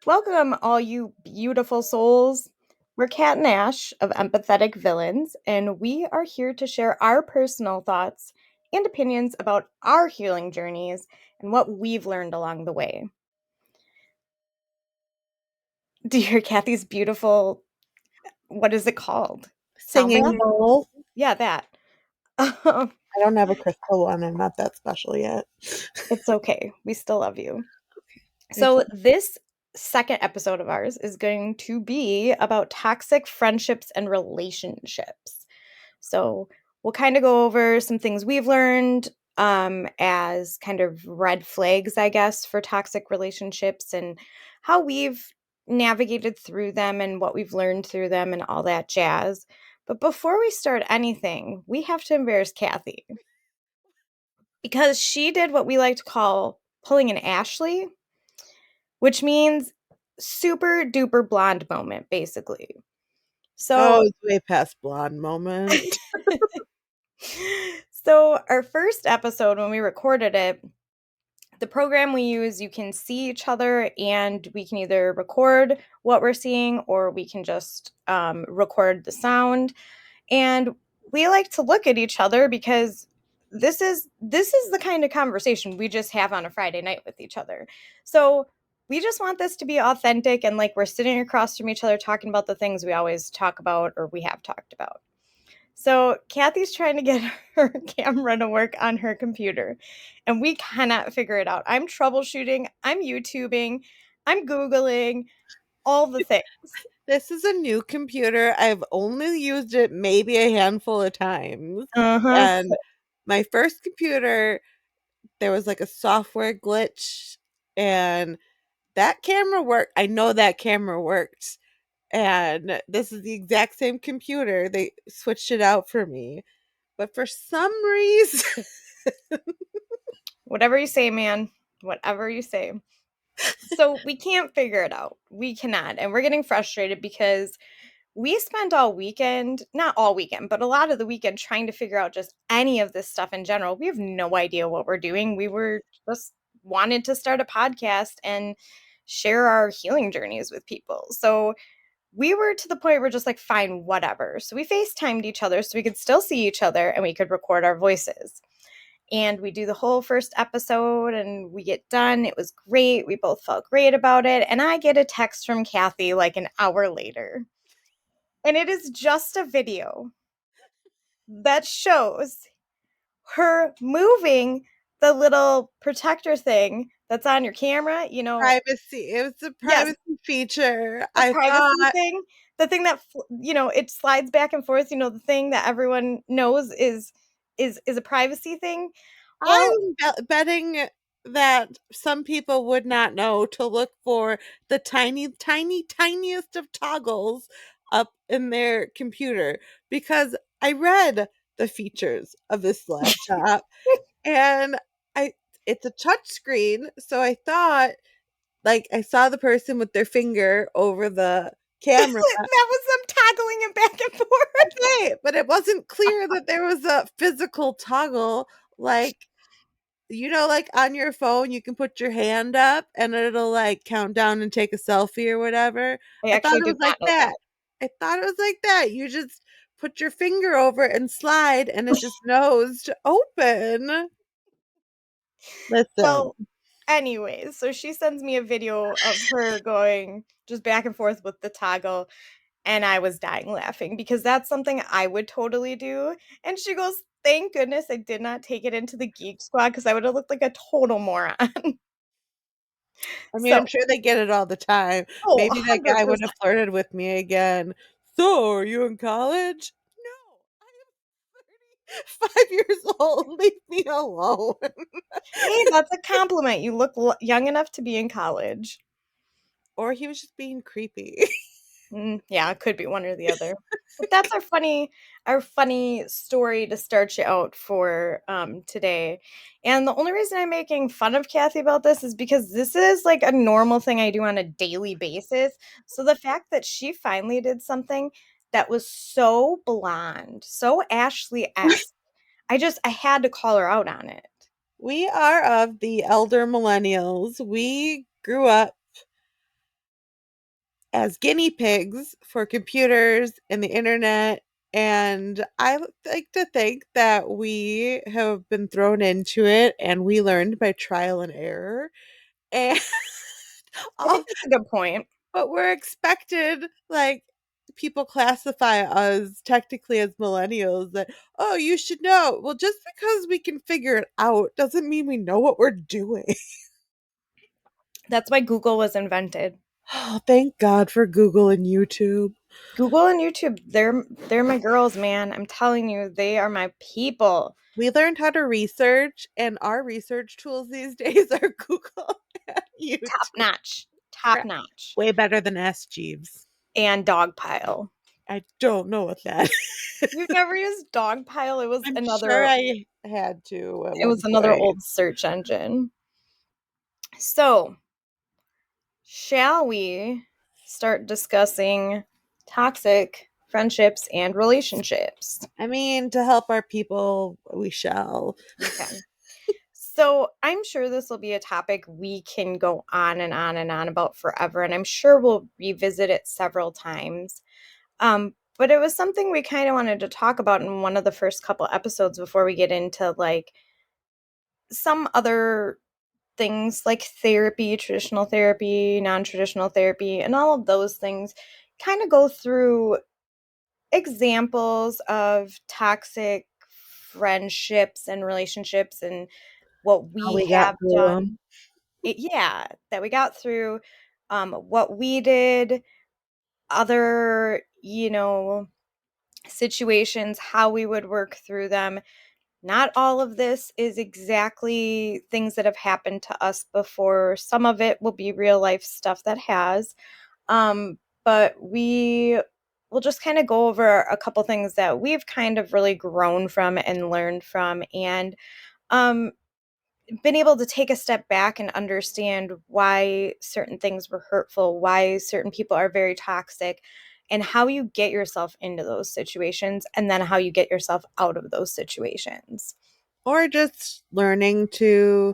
Welcome, all you beautiful souls. We're Kat and Ash of Empathetic Villains, and we are here to share our personal thoughts and opinions about our healing journeys and what we've learned along the way. Do you hear Kathy's beautiful, what is it called? Sound bath? Singing bowl. Yeah, that. I don't have a crystal one. I'm not that special yet. It's okay. We still love you. Thanks. So, this second episode of ours is going to be about toxic friendships and relationships. So, we'll kind of go over some things we've learned as kind of red flags, I guess, for toxic relationships and how we've navigated through them and what we've learned through them and all that jazz. But before we start anything, we have to embarrass Kathy because she did what we like to call pulling an Ashley, which means super duper blonde moment, basically. Oh, So, it's way past blonde moment. so our first episode when we recorded it, the program we use, you can see each other and we can either record what we're seeing or we can just record the sound. And we like to look at each other because this is the kind of conversation we just have on a Friday night with each other. So we just want this to be authentic and like we're sitting across from each other talking about the things we always talk about or we have talked about. So Kathy's trying to get her camera to work on her computer, and we cannot figure it out. I'm troubleshooting, I'm YouTubing, I'm Googling, all the things. This is a new computer. I've only used it maybe a handful of times. Uh-huh. And my first computer, there was like a software glitch, and that camera worked. I know that camera worked. And this is the exact same computer. They switched it out for me. But for some reason, Whatever you say, man. Whatever you say. So we can't figure it out. We cannot. And we're getting frustrated because we spent all weekend, not all weekend, but a lot of the weekend trying to figure out just any of this stuff in general. We have no idea what we're doing. We were just wanted to start a podcast and share our healing journeys with people. So we were to the point where just like, fine, whatever. So we FaceTimed each other so we could still see each other and we could record our voices. And we do the whole first episode and we get done. It was great. We both felt great about it. And I get a text from Kathy like an hour later. And it is just a video that shows her moving the little protector thing that's on your camera. privacy. It was a Yes, privacy feature. the I privacy thought thing, the thing that it slides back and forth. The thing that everyone knows is a privacy thing. Well, betting that some people would not know to look for the tiny, tiny, tiniest of toggles up in their computer because I read the features of this laptop and I it's a touch screen, so I thought like I saw the person with their finger over the camera. that was them toggling it back and forth. Okay, but it wasn't clear that there was a physical toggle like like on your phone, you can put your hand up and it'll like count down and take a selfie or whatever. I I thought actually it was did like not know that. that. I thought it was like that. You just put your finger over and slide and it just knows to open. Listen, Well, anyways, so she sends me a video of her going just back and forth with the toggle, and I was dying laughing because that's something I would totally do. And she goes, "Thank goodness I did not take it into the Geek Squad because I would have looked like a total moron." I mean, I'm So, sure they get it all the time. oh, Maybe that guy would have 100%. flirted with me again. So, are you in college? No, I am 35 years old. Leave me alone. Hey, that's a compliment. You look young enough to be in college. Or he was just being creepy. Yeah, it could be one or the other. But that's our funny story to start you out for today. And the only reason I'm making fun of Kathy about this is because this is like a normal thing I do on a daily basis. So the fact that she finally did something that was so blonde, so Ashley-esque, I had to call her out on it. We are of the elder millennials. We grew up as guinea pigs for computers and the internet. And I would like to think that we have been thrown into it and we learned by trial and error. And I think all, that's a good point. but we're expected, like, people classify us technically as millennials that, oh, you should know. Well, just because we can figure it out doesn't mean we know what we're doing. That's why Google was invented. Oh, thank God for Google and YouTube. Google and YouTube, they're my girls, man. I'm telling you, they are my people. We learned how to research, and our research tools these days are Google and Top YouTube. notch. Top Crap. notch. Way better than Ask Jeeves. And Dogpile. I don't know what that You've is. never used Dogpile? I'm sure I had to at It was one another point. old search engine. So, shall we start discussing toxic friendships and relationships? I mean, to help our people, we shall. Okay. So, I'm sure this will be a topic we can go on and on and on about forever, and I'm sure we'll revisit it several times. But it was something we kind of wanted to talk about in one of the first couple episodes before we get into like some other things like therapy, traditional therapy, non-traditional therapy, and all of those things kind of go through examples of toxic friendships and relationships and what How we we got have through done. them. Yeah, that we got through, what we did, other, situations, how we would work through them. Not all of this is exactly things that have happened to us before. Some of it will be real life stuff that has. But we will just kind of go over a couple things that we've kind of really grown from and learned from, and um, been able to take a step back and understand why certain things were hurtful, why certain people are very toxic, and how you get yourself into those situations, and then how you get yourself out of those situations. Or just learning to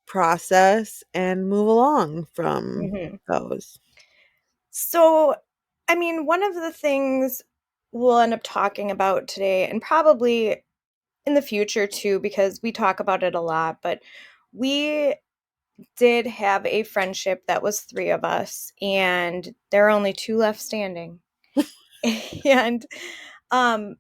process and move along from Mhm. those. So, I mean, one of the things we'll end up talking about today, and probably in the future too, because we talk about it a lot, but we did have a friendship that was three of us, and there are only two left standing. And um,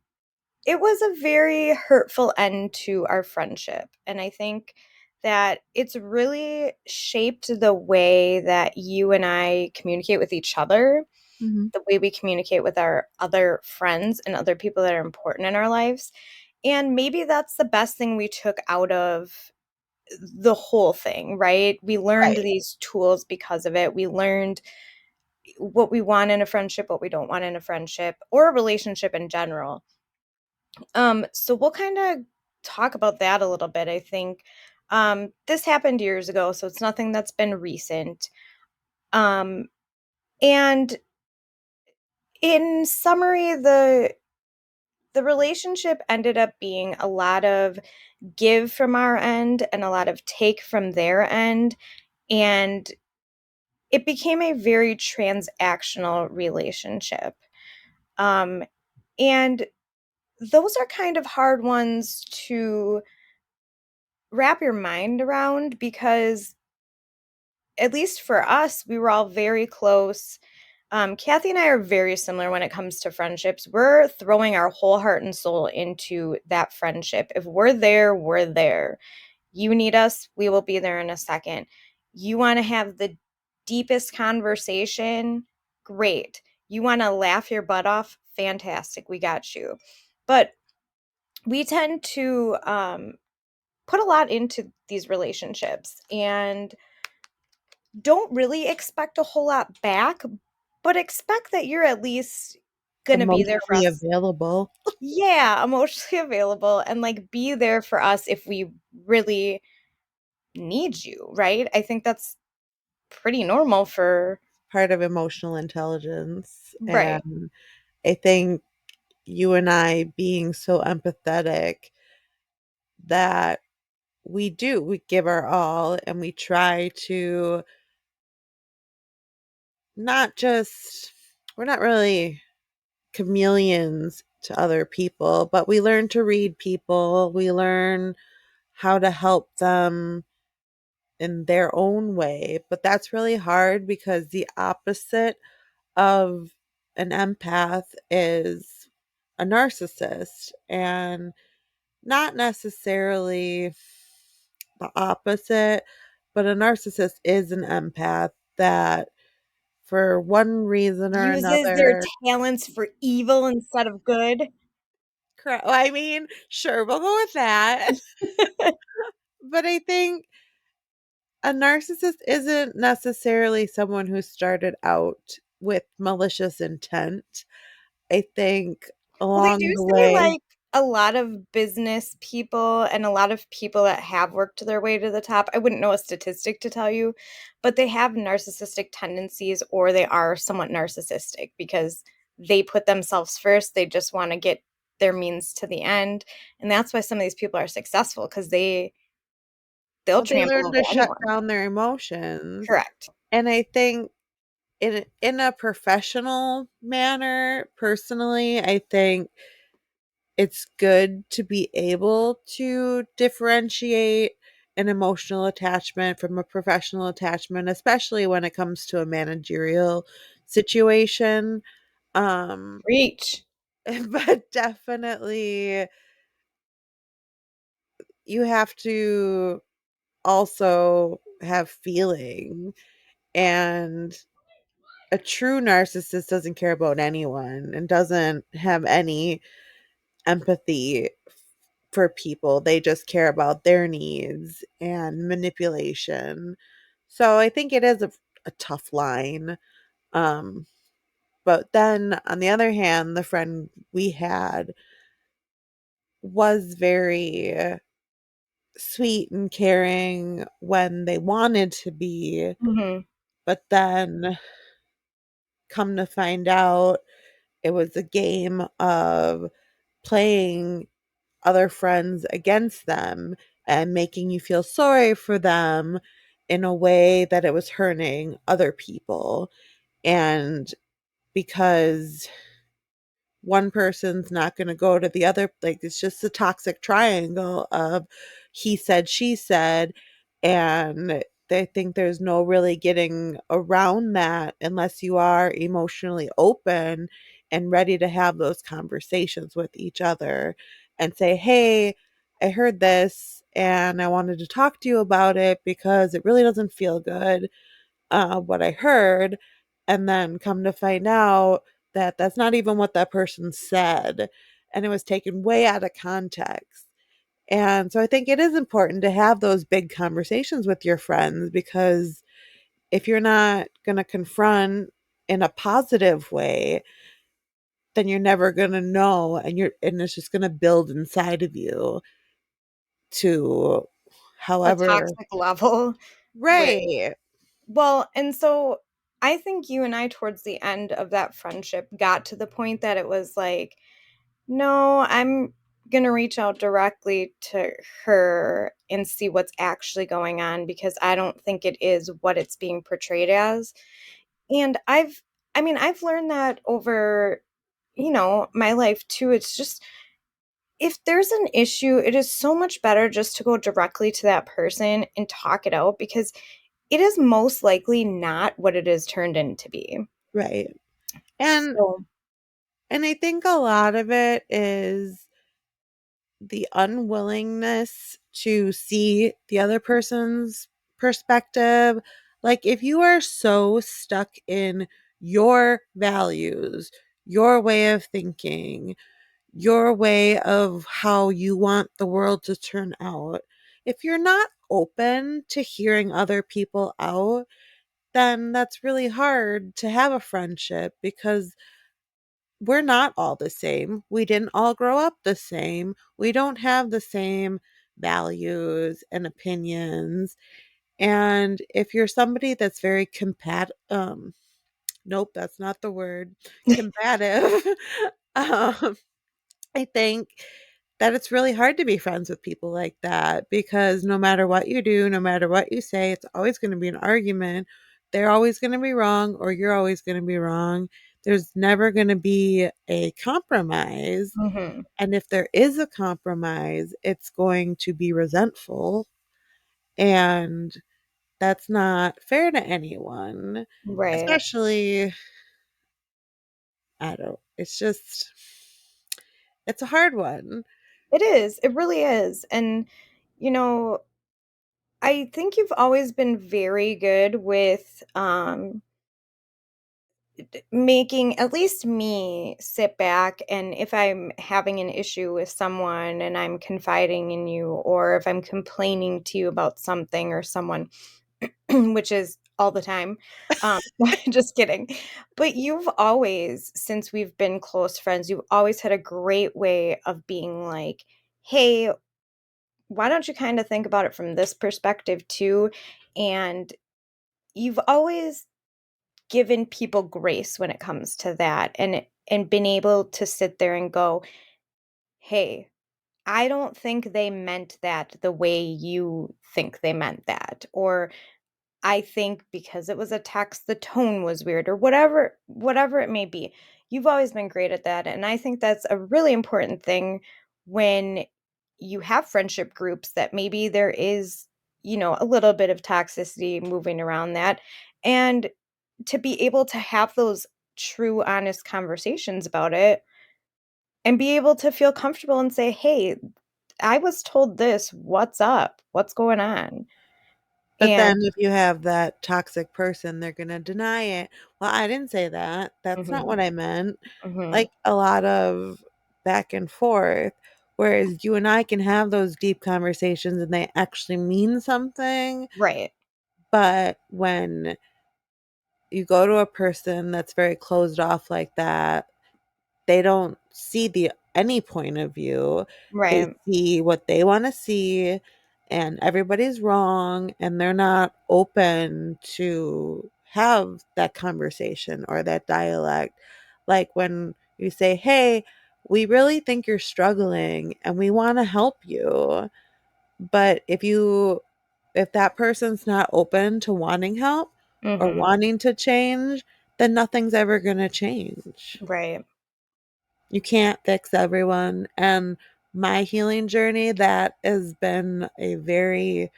it was a very hurtful end to our friendship. And I think that it's really shaped the way that you and I communicate with each other, Mhm. the way we communicate with our other friends and other people that are important in our lives. And maybe that's the best thing we took out of the whole thing, right? We learned Right. these tools because of it. We learned what we want in a friendship, what we don't want in a friendship or a relationship in general. So we'll kind of talk about that a little bit. I think this happened years ago, so it's nothing that's been recent. Um, and in summary, the relationship ended up being a lot of give from our end and a lot of take from their end, and it became a very transactional relationship. Um, and those are kind of hard ones to wrap your mind around because, at least for us, we were all very close. Kathy and I are very similar when it comes to friendships. We're throwing our whole heart and soul into that friendship. If we're there, we're there. You need us, we will be there in a second. You want to have the deepest conversation? Great. You want to laugh your butt off? Fantastic. We got you. But we tend to put a lot into these relationships and don't really expect a whole lot back, but expect that you're at least going to be there for Emotionally us. available. Yeah, emotionally available and like be there for us if we really need you, right? I think that's pretty normal for Part of emotional intelligence. right. And I think you and I being so empathetic that we give our all and we try to not just, we're not really chameleons to other people, but we learn to read people. We learn how to help them in their own way. But that's really hard because the opposite of an empath is a narcissist, and not necessarily the opposite, but a narcissist is an empath that, for one reason or Uses their another, talents for evil instead of good. correct. Well, I mean, sure, we'll go with that. But I think a narcissist isn't necessarily someone who started out with malicious intent. I think Well, they do along the say, way, like, a lot of business people and a lot of people that have worked their way to the top, I wouldn't know a statistic to tell you, but they have narcissistic tendencies or they are somewhat narcissistic because they put themselves first, they just wanna get their means to the end, and that's why some of these people are successful because they'll well, they trample learn over to shut anyone. down their emotions. Correct. And I think in a professional manner, personally, I think it's good to be able to differentiate an emotional attachment from a professional attachment, especially when it comes to a managerial situation. Um, Preach. but definitely you have to also have feeling, and a true narcissist doesn't care about anyone and doesn't have any empathy for people. They just care about their needs and manipulation. So I think it is a tough line. Um, but then on the other hand, the friend we had was very sweet and caring when they wanted to be, Mhm. but then come to find out it was a game of playing other friends against them and making you feel sorry for them in a way that it was hurting other people. And because one person's not going to go to the other, like, it's just a toxic triangle of he said, she said, and they think there's no really getting around that unless you are emotionally open and ready to have those conversations with each other and say, hey, I heard this and I wanted to talk to you about it because it really doesn't feel good, what I heard, and then come to find out that that's not even what that person said, and it was taken way out of context. And so I think it is important to have those big conversations with your friends, because if you're not going to confront in a positive way, then you're never going to know, and it's just going to build inside of you to A however. toxic level. Right. Right. Well, and so I think you and I towards the end of that friendship got to the point that it was like, no, I'm gonna reach out directly to her and see what's actually going on because I don't think it is what it's being portrayed as. And I've learned that over, my life too. It's just if there's an issue, it is so much better just to go directly to that person and talk it out because it is most likely not what it is turned in to be. Right. And So I think a lot of it is the unwillingness to see the other person's perspective. Like, if you are so stuck in your values, your way of thinking, your way of how you want the world to turn out, if you're not open to hearing other people out, then that's really hard to have a friendship, because we're not all the same. We didn't all grow up the same. We don't have the same values and opinions. And if you're somebody that's very nope, that's not the word, combative, um, I think that it's really hard to be friends with people like that, because no matter what you do, no matter what you say, it's always going to be an argument they're always going to be wrong or you're always going to be wrong. There's never going to be a compromise. Mhm. And if there is a compromise, it's going to be resentful. And that's not fair to anyone, Right. especially, I don't, it's just, it's a hard one. It is, it really is, and, you know, I think you've always been very good with, making at least me sit back, and if I'm having an issue with someone and I'm confiding in you, or if I'm complaining to you about something or someone, which is all the time. Um, just kidding. But you've always, since we've been close friends, you've always had a great way of being like, "Hey, why don't you kind of think about it from this perspective too?" And you've always given people grace when it comes to that, and been able to sit there and go, "Hey, I don't think they meant that the way you think they meant that," or I think because it was a text, the tone was weird, or whatever it may be. You've always been great at that, and I think that's a really important thing when you have friendship groups that maybe there is, a little bit of toxicity moving around that, and to be able to have those true, honest conversations about it and be able to feel comfortable and say, "Hey, I was told this. What's up? What's going on?" But And then if you have that toxic person, they're gonna deny it. "Well, I didn't say that. That's not mhm, what I meant." mhm. Like, a lot of back and forth, whereas you and I can have those deep conversations and they actually mean something, Right. but when you go to a person that's very closed off like that, they don't see the any point of view. They Right. see what they wanna see, and everybody's wrong, and they're not open to have that conversation or that dialect. Like, when you say, "Hey, we really think you're struggling, and we wanna help you." But if that person's not open to wanting help or Mhm. wanting to change, then nothing's ever gonna change. Right. You can't fix everyone, and my healing journey, that has been a very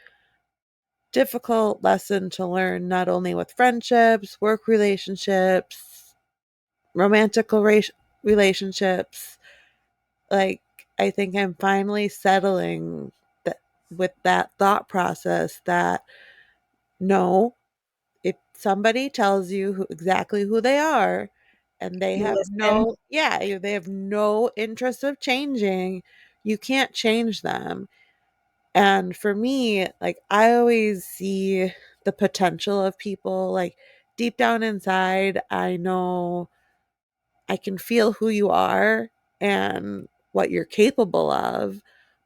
difficult lesson to learn, not only with friendships, work relationships, romantic relationships. Like, I think I'm finally settling that with that thought process that no, if somebody tells you exactly who they are and they You have listen. they have no interest of changing, you can't change them. And for me, like, I always see the potential of people. Like, deep down inside, I know I can feel who you are and what you're capable of,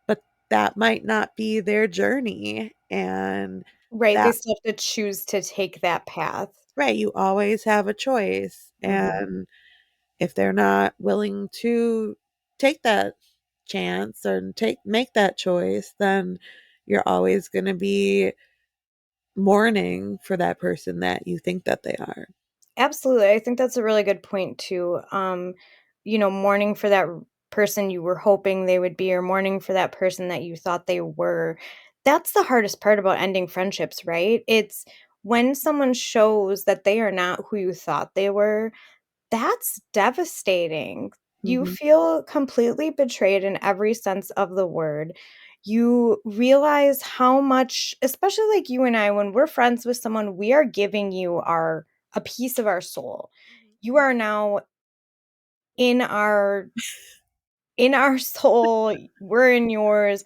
but that might not be their journey. And Right, they that still have to choose to take that path. right, you always have a choice, Mhm. and if they're not willing to take that chance or make that choice, then you're always gonna be mourning for that person that you think that they are. Absolutely, I think that's a really good point too. Mourning for that person you were hoping they would be, or mourning for that person that you thought they were. That's the hardest part about ending friendships, right? It's when someone shows that they are not who you thought they were. That's devastating. You Mhm. feel completely betrayed in every sense of the word. You realize how much, especially like you and I, when we're friends with someone, we are giving you a piece of our soul. You are now in our soul, we're in yours.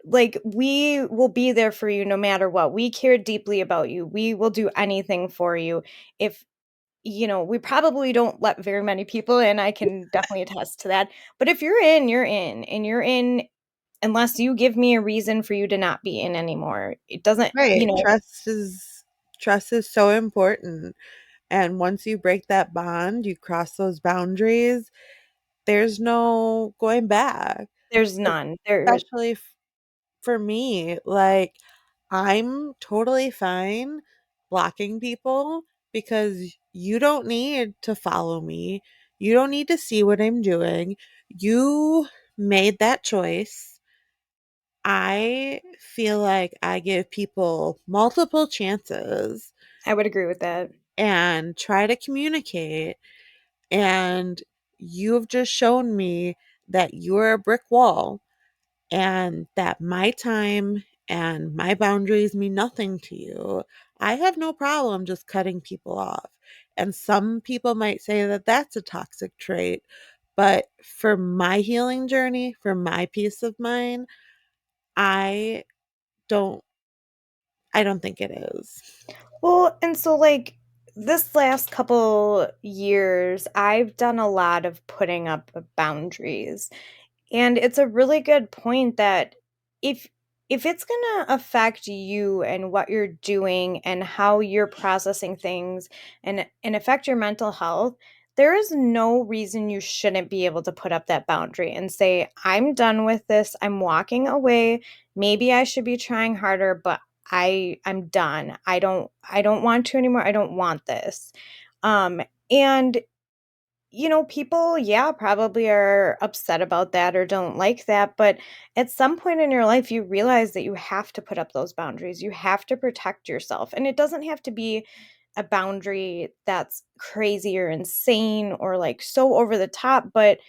Like, we will be there for you no matter what. We care deeply about you. We will do anything for you. If we probably don't let very many people in, I can definitely attest to that. But if you're in, you're in, and you're in unless you give me a reason for you to not be in anymore. It doesn't, Right, trust is so important, and once you break that bond, you cross those boundaries, there's no going back. there's none. Especially for me, like, I'm totally fine blocking people because you don't need to follow me. You don't need to see what I'm doing. You made that choice. I feel like I give people multiple chances I would agree with that. and try to communicate. And you've just shown me that you're a brick wall and that my time and my boundaries mean nothing to you. I have no problem just cutting people off. And some people might say that that's a toxic trait. But for my healing journey, for my peace of mind, I don't I don't think it is. Well, and so like this last couple years, I've done a lot of putting up boundaries. And it's a really good point that if if it's going to affect you and what you're doing and how you're processing things and affect your mental health, there is no reason you shouldn't be able to put up that boundary and say, "I'm done with this. I'm walking away. Maybe I should be trying harder, but I'm done. I don't want to anymore. I don't want this." And people, yeah, probably are upset about that or don't like that. But at some point in your life, you realize that you have to put up those boundaries. You have to protect yourself. And it doesn't have to be a boundary that's crazy or insane or like so over the top, but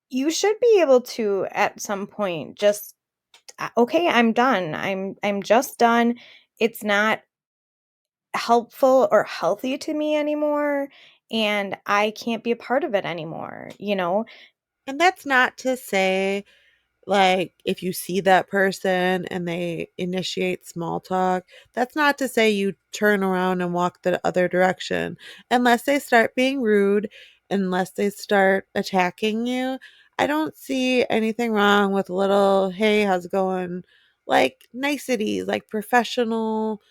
you should be able to at some point just okay, I'm done. I'm just done. It's not helpful or healthy to me anymore and I can't be a part of it anymore. And that's not to say, like, if you see that person and they initiate small talk, that's not to say you turn around and walk the other direction. Unless they start being rude, unless they start attacking you, I don't see anything wrong with a little, hey, how's it going? Like niceties, like professional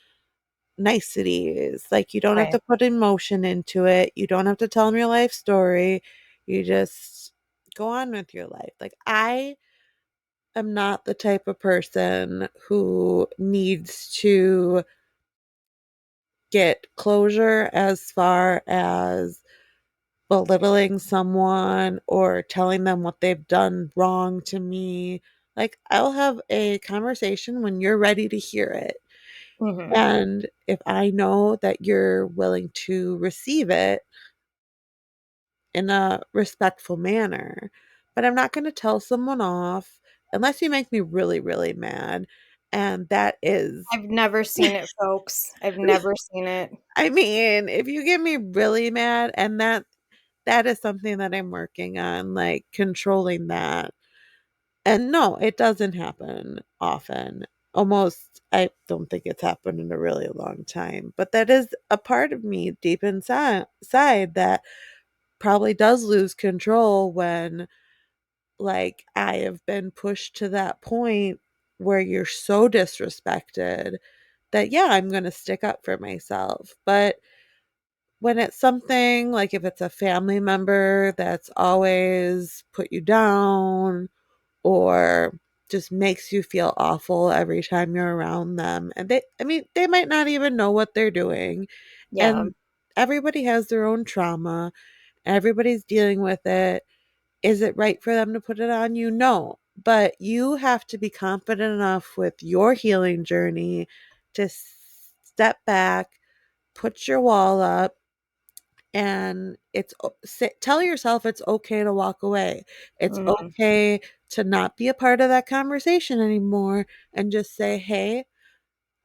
niceties. Like, you don't have Right. to put emotion into it. You don't have to tell them your life story. You just go on with your life. Like, I'm not the type of person who needs to get closure as far as belittling someone or telling them what they've done wrong to me. Like, I'll have a conversation when you're ready to hear it. Mhm. And if I know that you're willing to receive it in a respectful manner, but I'm not going to tell someone off unless you make me really, really mad. And that is, I've never seen it, folks. I've never seen it. I mean, if you get me really mad, and that is something that I'm working on, like controlling that. And no, it doesn't happen often. Almost, I don't think it's happened in a really long time. But that is a part of me deep inside that probably does lose control when, like, I have been pushed to that point where you're so disrespected that, yeah, I'm going to stick up for myself. But when it's something like if it's a family member that's always put you down or just makes you feel awful every time you're around them, and I mean, they might not even know what they're doing, Yeah. and everybody has their own trauma, everybody's dealing with it. Is it right for them to put it on you? No. But you have to be confident enough with your healing journey to step back, put your wall up, and tell yourself it's okay to walk away. It's Mhm. okay to not be a part of that conversation anymore and just say, "Hey,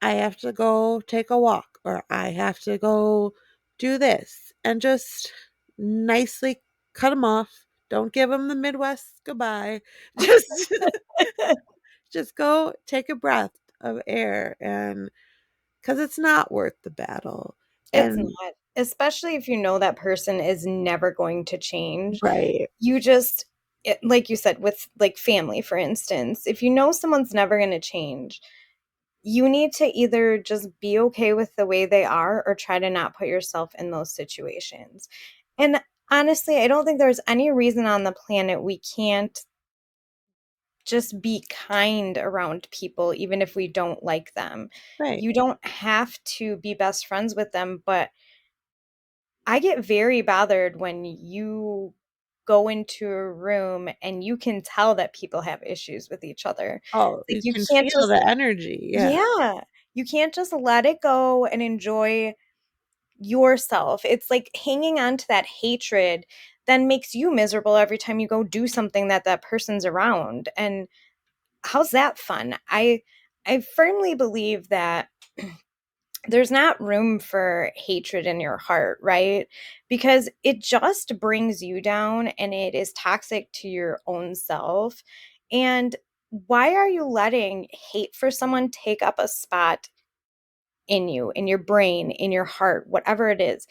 I have to go take a walk or I have to go do this," and just nicely cut them off. Don't give them the Midwest goodbye. Just just go take a breath of air, and cuz it's not worth the battle. It's And not, especially if you know that person is never going to change. right. You just like you said with like family, for instance, if you know someone's never going to change, you need to either just be okay with the way they are or try to not put yourself in those situations. And honestly, I don't think there's any reason on the planet we can't just be kind around people, even if we don't like them. Right. You don't have to be best friends with them, but I get very bothered when you go into a room and you can tell that people have issues with each other. Oh, Like you you can can't feel just the energy. Yeah. yeah, you can't just let it go and enjoy yourself. It's like hanging on to that hatred then makes you miserable every time you go do something that that person's around. And how's that fun? I firmly believe that there's not room for hatred in your heart, right? Because it just brings you down and it is toxic to your own self. And why are you letting hate for someone take up a spot in you, in your brain, in your heart, whatever it is,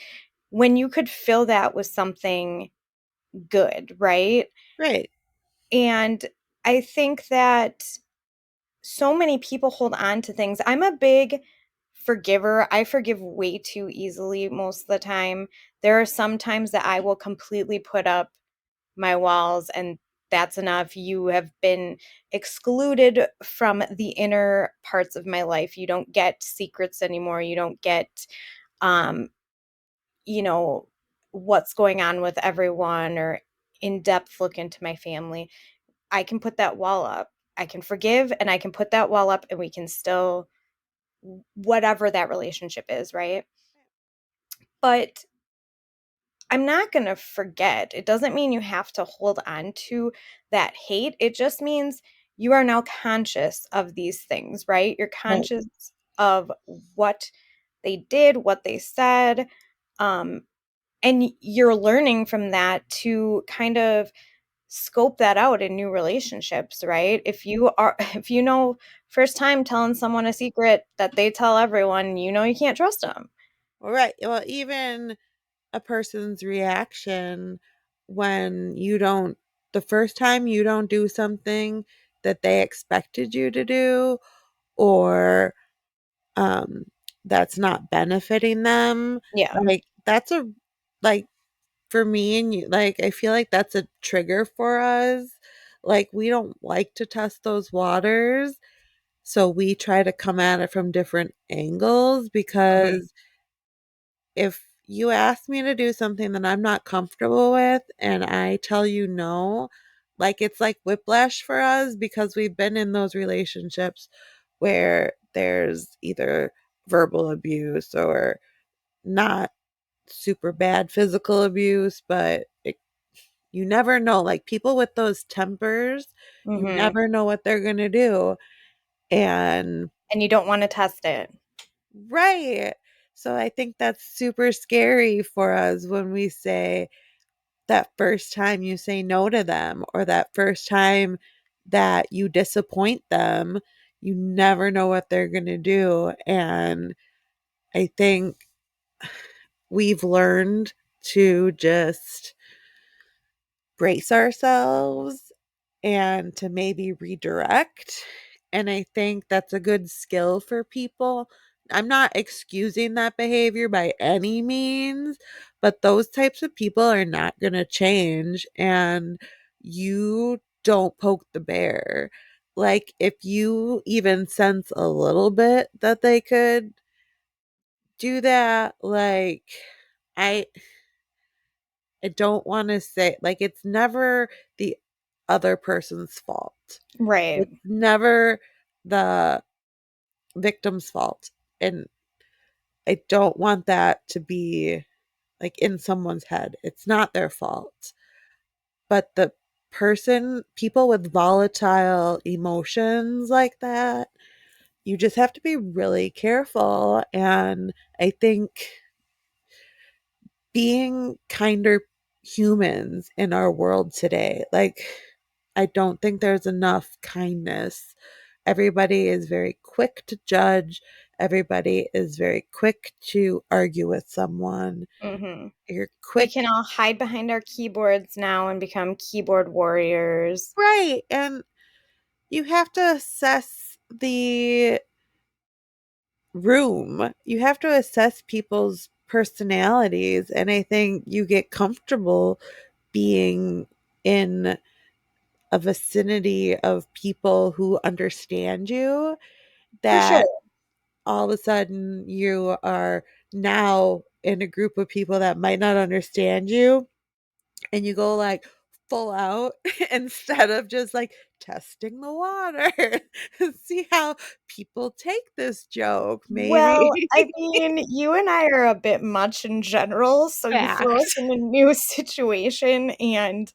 when you could fill that with something good, right? Right. And I think that so many people hold on to things. I'm a big forgiver. I forgive way too easily most of the time. There are some times that I will completely put up my walls and that's enough. You have been excluded from the inner parts of my life. You don't get secrets anymore. You don't get um you know, what's going on with everyone or in-depth look into my family. I can put that wall up. I can forgive and I can put that wall up and we can still whatever that relationship is, right? But I'm not going to forget. It doesn't mean you have to hold on to that hate. It just means you are now conscious of these things, right? You're Right. conscious of what they did, what they said, um, and you're learning from that to kind of scope that out in new relationships, right? If you are if you know first time telling someone a secret that they tell everyone, you know you can't trust them. All right. Well, even a person's reaction when you don't, the first time you don't do something that they expected you to do, or um that's not benefiting them, Yeah. like that's a, like, for me and you, like I feel like that's a trigger for us. Like we don't like to test those waters, so we try to come at it from different angles, Mhm. because if you ask me to do something that I'm not comfortable with and I tell you no, like it's like whiplash for us, because we've been in those relationships where there's either verbal abuse or not super bad physical abuse, but you never know. Like people with those tempers, you Mhm. never know what they're going to do. And And you don't want to test it. right. So I think that's super scary for us when we say that first time you say no to them, or that first time that you disappoint them, you never know what they're going to do. And I think we've learned to just brace ourselves and to maybe redirect. And I think that's a good skill for people. I'm not excusing that behavior by any means, but those types of people are not going to change. And you don't poke the bear. Like, if you even sense a little bit that they could do that, like, I I don't want to say, like, it's never the other person's fault. Right. It's never the victim's fault. And I don't want that to be like in someone's head. It's not their fault. But the people with volatile emotions like that, you just have to be really careful. And I think being kinder humans in our world today, like, I don't think there's enough kindness. Everybody is very quick to judge. Everybody is very quick to argue with someone. Mhm. You're We quick. can all hide behind our keyboards now and become keyboard warriors. Right. And you have to assess the room. You have to assess people's personalities. And I think you get comfortable being in a vicinity of people who understand you, For sure. that all of a sudden you are now in a group of people that might not understand you, and you go like full out instead of just like testing the water and see how people take this joke Well, maybe. I mean, you and I are a bit much in general, so you throw us Facts. in a new situation and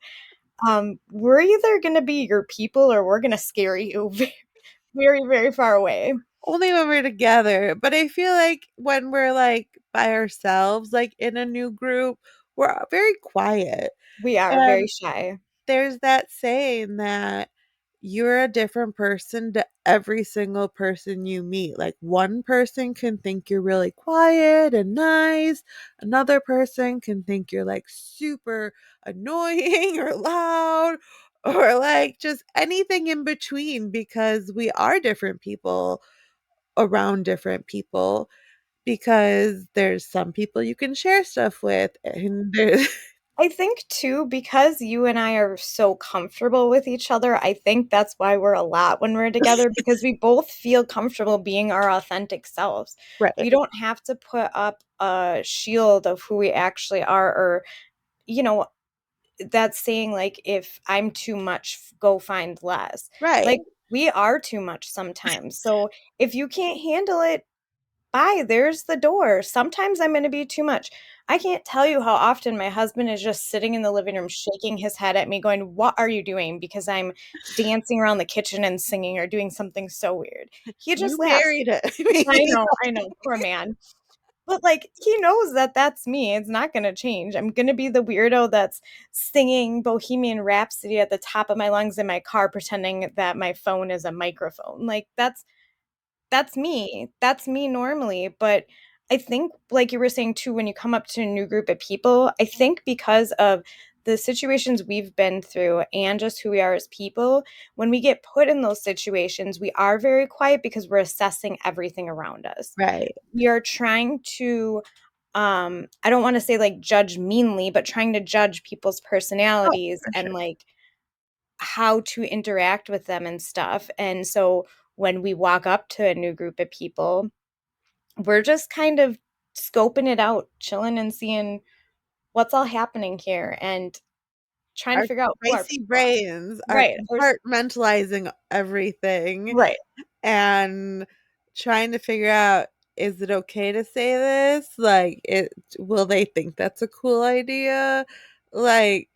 we're either gonna be your people or we're gonna scare you very, very far away. Only when we're together, but I feel like when we're like by ourselves, like in a new group, we're very quiet. We are very And shy. there's that saying that you're a different person to every single person you meet. Like one person can think you're really quiet and nice, another person can think you're like super annoying or loud or like just anything in between, because we are different people around different people, because there's some people you can share stuff with and there's I think too, because you and I are so comfortable with each other, I think that's why we're a lot when we're together because we both feel comfortable being our authentic selves. right, We don't have to put up a shield of who we actually are or, you know, that saying like, "If I'm too much, go find less." right. Like, we are too much sometimes. So, if you can't handle it, bye, there's the door. Sometimes I'm gonna be too much. I can't tell you how often my husband is just sitting in the living room shaking his head at me going, "What are you doing?" Because I'm dancing around the kitchen and singing or doing something so weird. He just You laughs. married it. I know, poor man. But, like, he knows that that's me, it's not gonna change. I'm gonna be the weirdo that's singing Bohemian Rhapsody at the top of my lungs in my car pretending that my phone is a microphone. Like, that's me. That's me normally, but I think, like you were saying too, when you come up to a new group of people, I think because of the situations we've been through and just who we are as people, when we get put in those situations, we are very quiet because we're assessing everything around us. Right, We are trying to, I don't wanna say, like, judge meanly, but trying to judge people's oh, personalities for and, sure. like, how to interact with them and stuff, and so when we walk up to a new group of people, we're just kind of scoping it out, chilling and seeing what's all happening here and trying to Our figure out who our spicy people are. brains are Right, compartmentalizing everything right. and trying to figure out, is it okay to say this? Like, it will they think that's a cool idea? Like,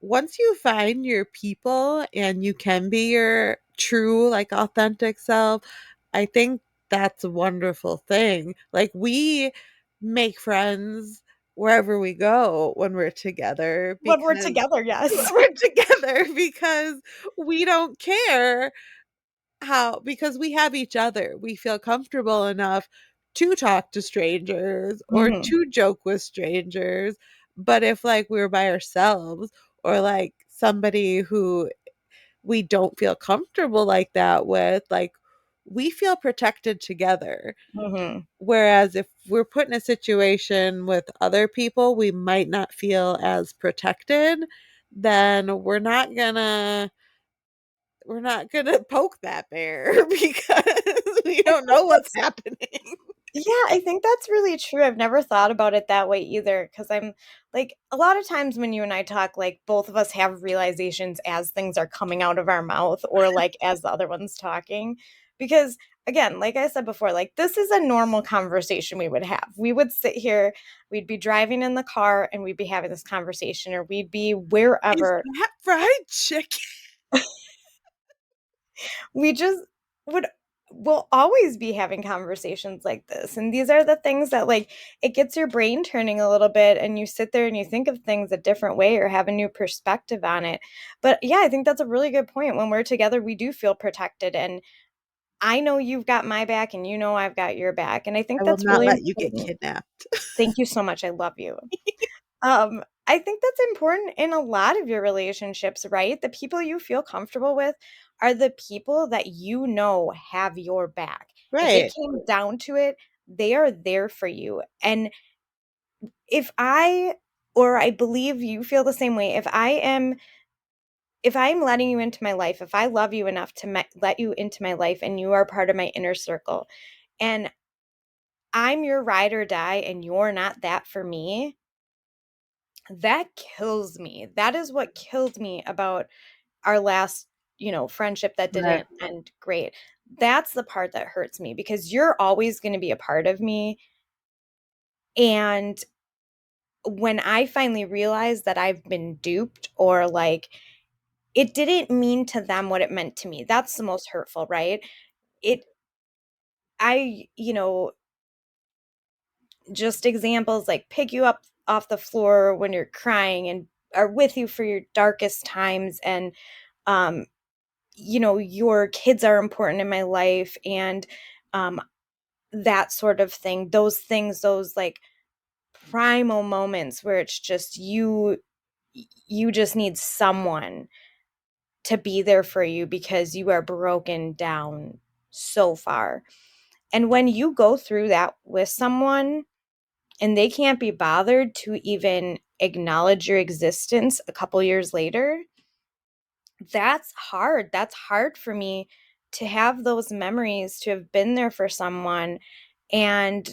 once you find your people and you can be your true, like, authentic self, I think that's a wonderful thing. Like, we make friends wherever we go when we're together When we're because together, yes. we're together because we don't care how, because we have each other. We feel comfortable enough to talk to strangers or Mhm, to joke with strangers. But if like we were by ourselves or like somebody who we don't feel comfortable like that with, like we feel protected together. mhm, Whereas if we're put in a situation with other people, we might not feel as protected, then we're not gonna poke that bear because we I don't think know what's that's happening. Yeah, I think that's really true. I've never thought about it that way either. Because 'cause I'm like, a lot of times when you and I talk, like, both of us have realizations as things are coming out of our mouth or, like, as the other one's talking. Because, again, like I said before, like, this is a normal conversation we would have. We would sit here, we'd be driving in the car, and we'd be having this conversation, or we'd be Is wherever. that fried chicken? We just would will always be having conversations like this, and these are the things that, like, it gets your brain turning a little bit, and you sit there and you think of things a different way or have a new perspective on it. But, yeah, I think that's a really good point. When we're together, we do feel protected, and I know you've got my back, and you know I've got your back, and I I think will that's not really let you get important. kidnapped. Thank you so much, I love you. I think that's important in a lot of your relationships, right? The people you feel comfortable with are the people that you know have your back. If it Right. came down to it, they are there for you. And if I, or I believe you feel the same way, if I am if I'm letting you into my life, if I love you enough to let you into my life and you are part of my inner circle, and I'm your ride or die and you're not that for me, that kills me. That is what killed me about our last, friendship that Right. didn't end great. That's the part that hurts me because you're always going to be a part of me. And when I finally realized that I've been duped or like it didn't mean to them what it meant to me, that's the most hurtful, right? It, I, just examples like pick you up off the floor when you're crying and are with you for your darkest times and um your kids are important in my life and um that sort of thing, those things, those like primal moments where it's just you just need someone to be there for you because you are broken down so far. And when you go through that with someone and they can't be bothered to even acknowledge your existence a couple years later, that's hard. That's hard for me to have those memories, to have been there for someone and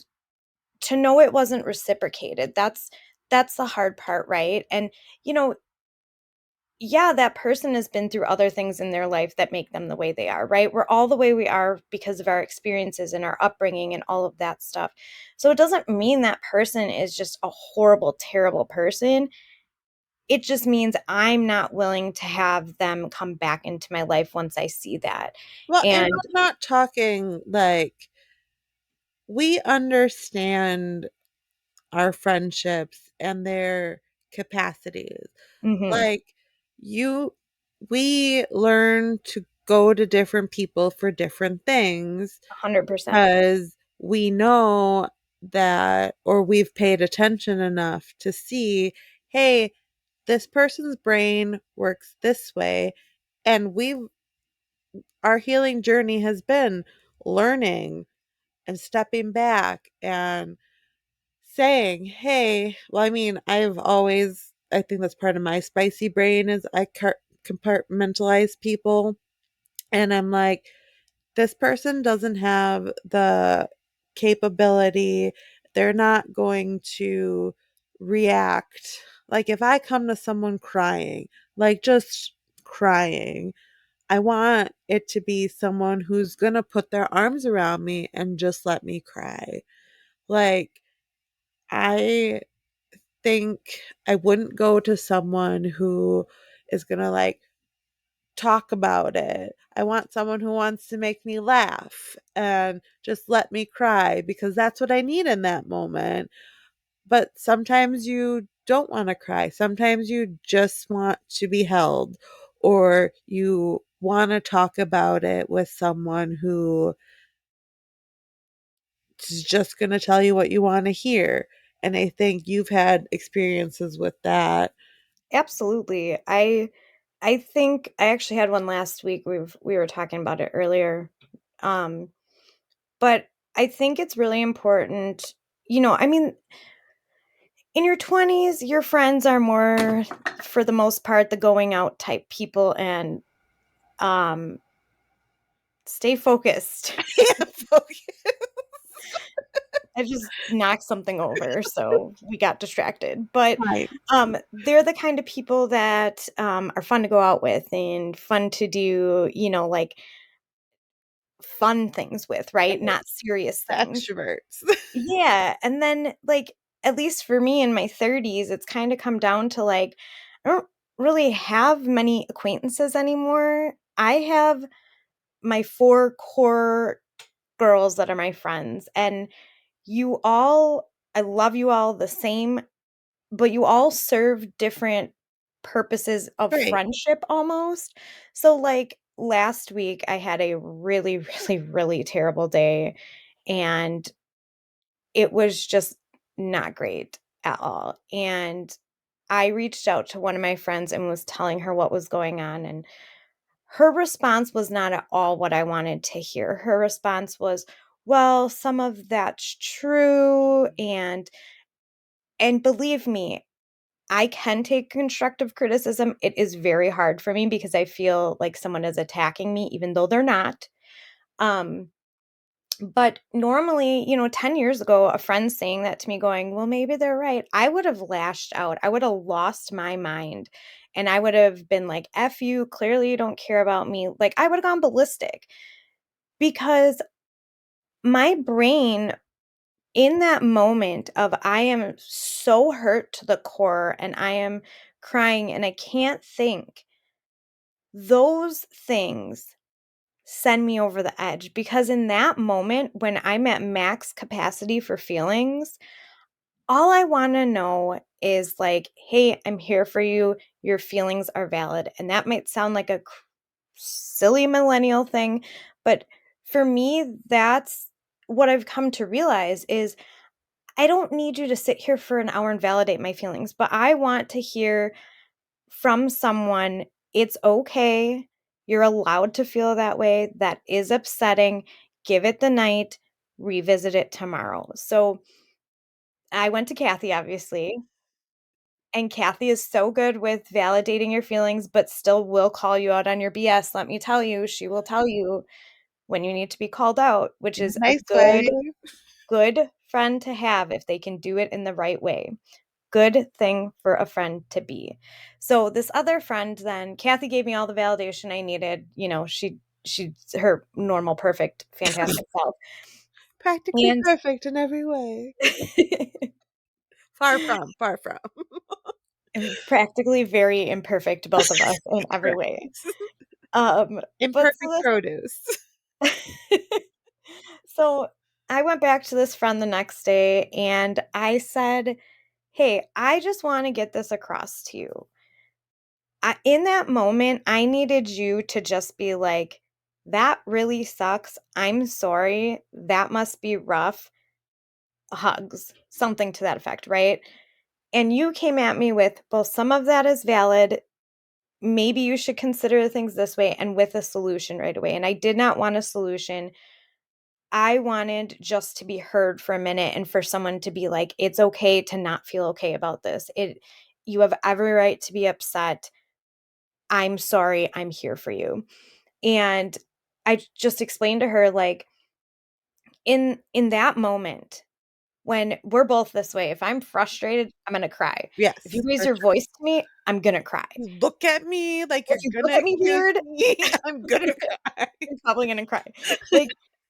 to know it wasn't reciprocated. That's the hard part, right? And you know, yeah, that person has been through other things in their life that make them the way they are, right? We're all the way we are because of our experiences and our upbringing and all of that stuff. So it doesn't mean that person is just a horrible, terrible person. It just means I'm not willing to have them come back into my life once I see that. Well, and And I'm not talking like we understand our friendships and their capacities. mhm, Like you we learn to go to different people for different things 100%. because we know that or we've paid attention enough to see, hey, this person's brain works this way and we our healing journey has been learning and stepping back and saying, "Hey," well, I mean, I think that's part of my spicy brain is I compartmentalize people, and I'm like, "This person doesn't have the capability. They're not going to react." Like, if I come to someone crying, like, just crying, I want it to be someone who's gonna put their arms around me and just let me cry. Like, I think I wouldn't go to someone who is gonna, like, talk about it. I want someone who wants to make me laugh and just let me cry because that's what I need in that moment. But sometimes you don't wanna cry. Sometimes you just want to be held, or you wanna talk about it with someone who is just gonna tell you what you wanna hear, and I think you've had experiences with that. Absolutely. I think I actually had one last week. We were talking about it earlier. Um, but I think it's really important, I mean, in your 20s, your friends are more, for the most part, the going out type people and um, stay focused. Yeah, I just knocked something over, so we got distracted. But fine. they're the kind of people that are fun to go out with and fun to do, like fun things with, right? Right. Not serious The things. extroverts. Yeah, and then, like, at least for me in my 30s, it's kinda come down to, like, I don't really have many acquaintances anymore. I have my 4 core girls that are my friends, and you all I love you all the same, but you all serve different purposes of Right. friendship almost. So, like, last week, I had a really, really, really terrible day, and it was just not great at all. And I reached out to one of my friends and was telling her what was going on. And her response was not at all what I wanted to hear. Her response was, well, some of that's true. And believe me, I can take constructive criticism. It is very hard for me because I feel like someone is attacking me, even though they're not. Um, but normally, 10 years ago, a friend saying that to me, going, well, maybe they're right, I would have lashed out. I would have lost my mind. And I would have been like, F you, clearly you don't care about me. Like, I would have gone ballistic because my brain, in that moment of I am so hurt to the core and I am crying and I can't think, those things send me over the edge because in that moment when I'm at max capacity for feelings, all I want to know is like, hey, I'm here for you. Your feelings are valid. And that might sound like a silly millennial thing, but for me, that's what I've come to realize is I don't need you to sit here for an hour and validate my feelings, but I want to hear from someone, it's okay. You're allowed to feel that way. That is upsetting. Give it the night, revisit it tomorrow. So I went to Kathy, obviously, and Kathy is so good with validating your feelings, but still will call you out on your BS. Let me tell you, she will tell you when you need to be called out, which In is a a nice way. good friend to have if they can do it in the right way. Good thing for a friend to be. So this other friend then, Kathy gave me all the validation I needed. She's her normal, perfect, fantastic self. Practically And perfect in every way. Far from, far from. and practically very imperfect, both of us in every Correct. way. But Imperfect produce. so I went back to this friend the next day and I said, hey, I just want to get this across to you. In that moment, I needed you to just be like, that really sucks. I'm sorry. That must be rough. Hugs, something to that effect, right? And you came at me with, well, some of that is valid. Maybe you should consider things this way and with a solution right away. And I did not want a solution. I wanted just to be heard for a minute and for someone to be like, it's okay to not feel okay about this. You have every right to be upset. I'm sorry. I'm here for you. And I just explained to her, like, in that moment when we're both this way, if I'm frustrated, I'm gonna cry. If you Yes, raise for your sure. voice to me, I'm gonna cry. You look at me like If you're you look gonna at me accuse weird, me, I'm gonna cry. I'm probably gonna cry. Like,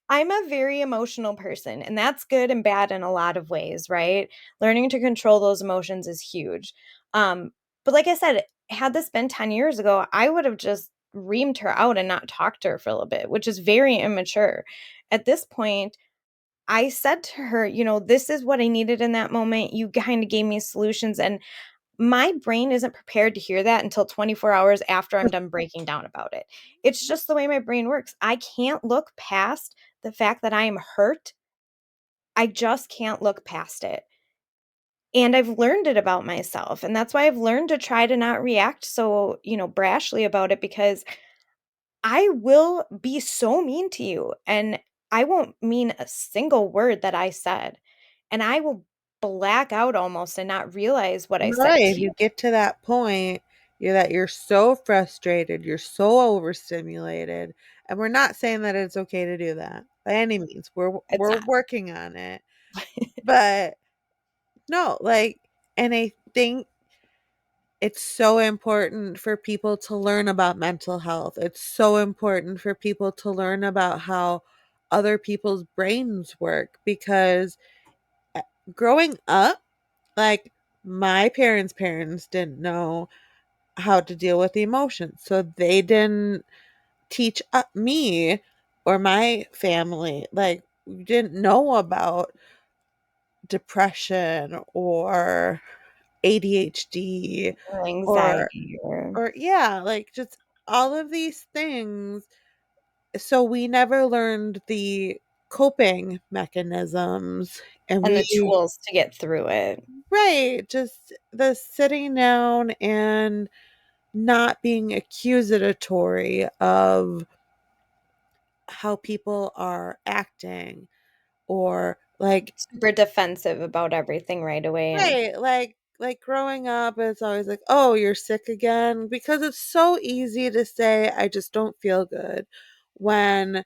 I'm a very emotional person, and that's good and bad in a lot of ways, right? Learning to control those emotions is huge. But like I said, had this been 10 years ago, I would have just reamed her out and not talked to her for a little bit, which is very immature. At this point, I said to her, this is what I needed in that moment. You kind of gave me solutions, and my brain isn't prepared to hear that until 24 hours after I'm done breaking down about it. It's just the way my brain works. I can't look past the fact that I am hurt. I just can't look past it. And I've learned it about myself. And that's why I've learned to try to not react so, brashly about it because I will be so mean to you and I won't mean a single word that I said. And I will black out almost and not realize what I said Right, to you. you get to that point, you're so frustrated, you're so overstimulated, and we're not saying that it's okay to do that by any means. It's We're not. working on it. But no, like, and I think it's so important for people to learn about mental health. It's so important for people to learn about how other people's brains work because uh, growing up, like my parents' didn't know how to deal with emotions. So they didn't teach me or my family, like, we didn't know about depression or ADHD Or or anxiety or yeah, like just all of these things. So we never learned the coping mechanisms and and the we tools to get through it. right, just the sitting down and not being accusatory of how people are acting or like Super defensive about everything right away and right, like like growing up, it's always like, oh, you're sick again, because it's so easy to say, I just don't feel good, when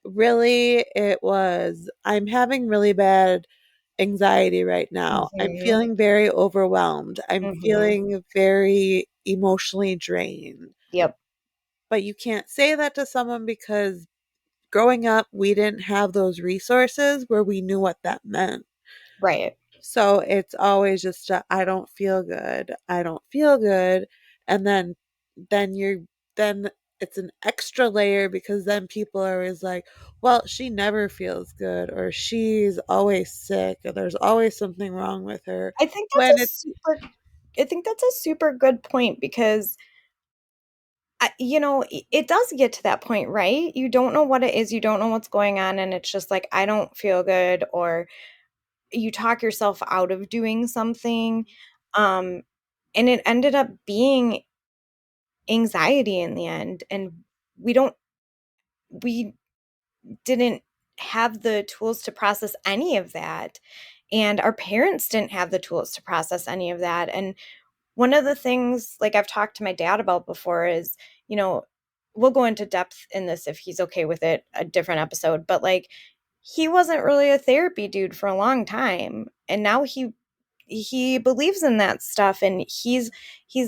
really it was, I'm having really bad anxiety right now. I'm Mhm. feeling very overwhelmed. I'm Mhm. feeling very emotionally drained. Yep. But you can't say that to someone because growing up, we didn't have those resources where we knew what that meant. Right. So it's always just I don't feel good. I don't feel good. And then you're then it's an extra layer, because then people are always like, well, she never feels good, or she's always sick, or there's always something wrong with her. I think that's When a it's super I think that's a super good point because it does get to that point, right? You don't know what it is, you don't know what's going on, and it's just like, I don't feel good, or you talk yourself out of doing something. Um, and it ended up being anxiety in the end. And we don't, we didn't have the tools to process any of that. And our parents didn't have the tools to process any of that. And one of the things, like I've talked to my dad about before, is, you know, we'll go into depth in this if he's okay with it, a different episode, but like he wasn't really a therapy dude for a long time. And now he believes in that stuff, and he's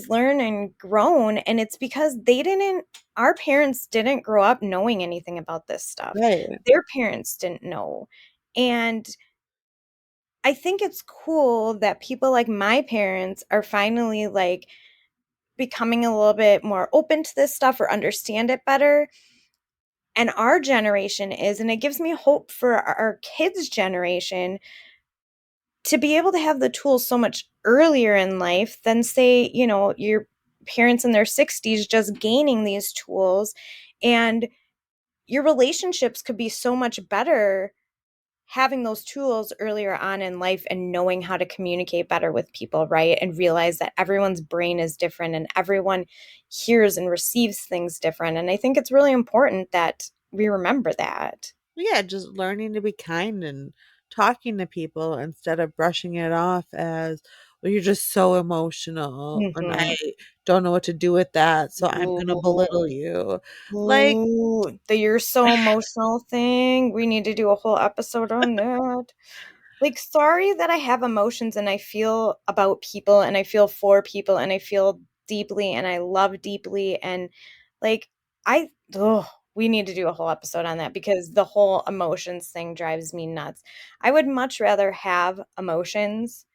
learned and grown, and it's because they didn't our parents didn't grow up knowing anything about this stuff. right. Their parents didn't know. And I think it's cool that people like my parents are finally like becoming a little bit more open to this stuff or understand it better. And our generation is, and it gives me hope for our kids' generation to be able to have the tools so much earlier in life than, say, your parents in their 60s just gaining these tools. And your relationships could be so much better having those tools earlier on in life and knowing how to communicate better with people, right? And realize that everyone's brain is different and everyone hears and receives things different. And I think it's really important that we remember that. Yeah, just learning to be kind and talking to people instead of brushing it off as, well, you're just so emotional and I Mhm. don't know what to do with that, so I'm gonna Ooh, belittle you. Like, ooh, the "you're so emotional" thing, we need to do a whole episode on that. Like, sorry that I have emotions and I feel about people and I feel for people and I feel deeply and I love deeply, and like I ugh, we need to do a whole episode on that because the whole emotions thing drives me nuts. I would much rather have emotions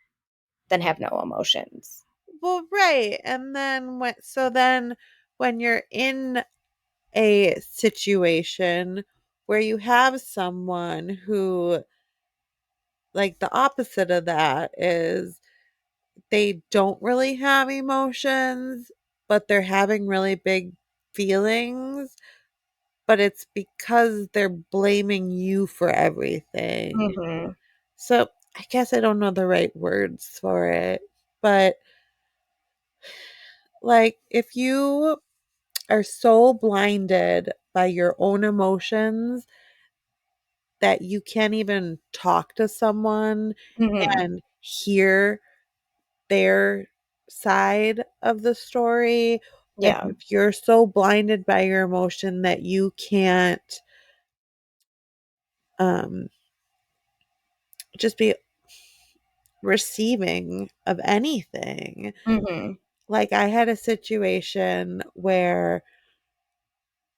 than have no emotions. well, right, and then when you're in a situation where you have someone who, like, the opposite of that is they don't really have emotions, but they're having really big feelings, but it's because they're blaming you for everything. Mhm. So, I guess I don't know the right words for it, but, like, if you are so blinded by your own emotions that you can't even talk to someone Mhm. and hear their side of the story, and Yeah. if you're so blinded by your emotion that you can't, um, just be receiving of anything. Mhm. Like, I had a situation where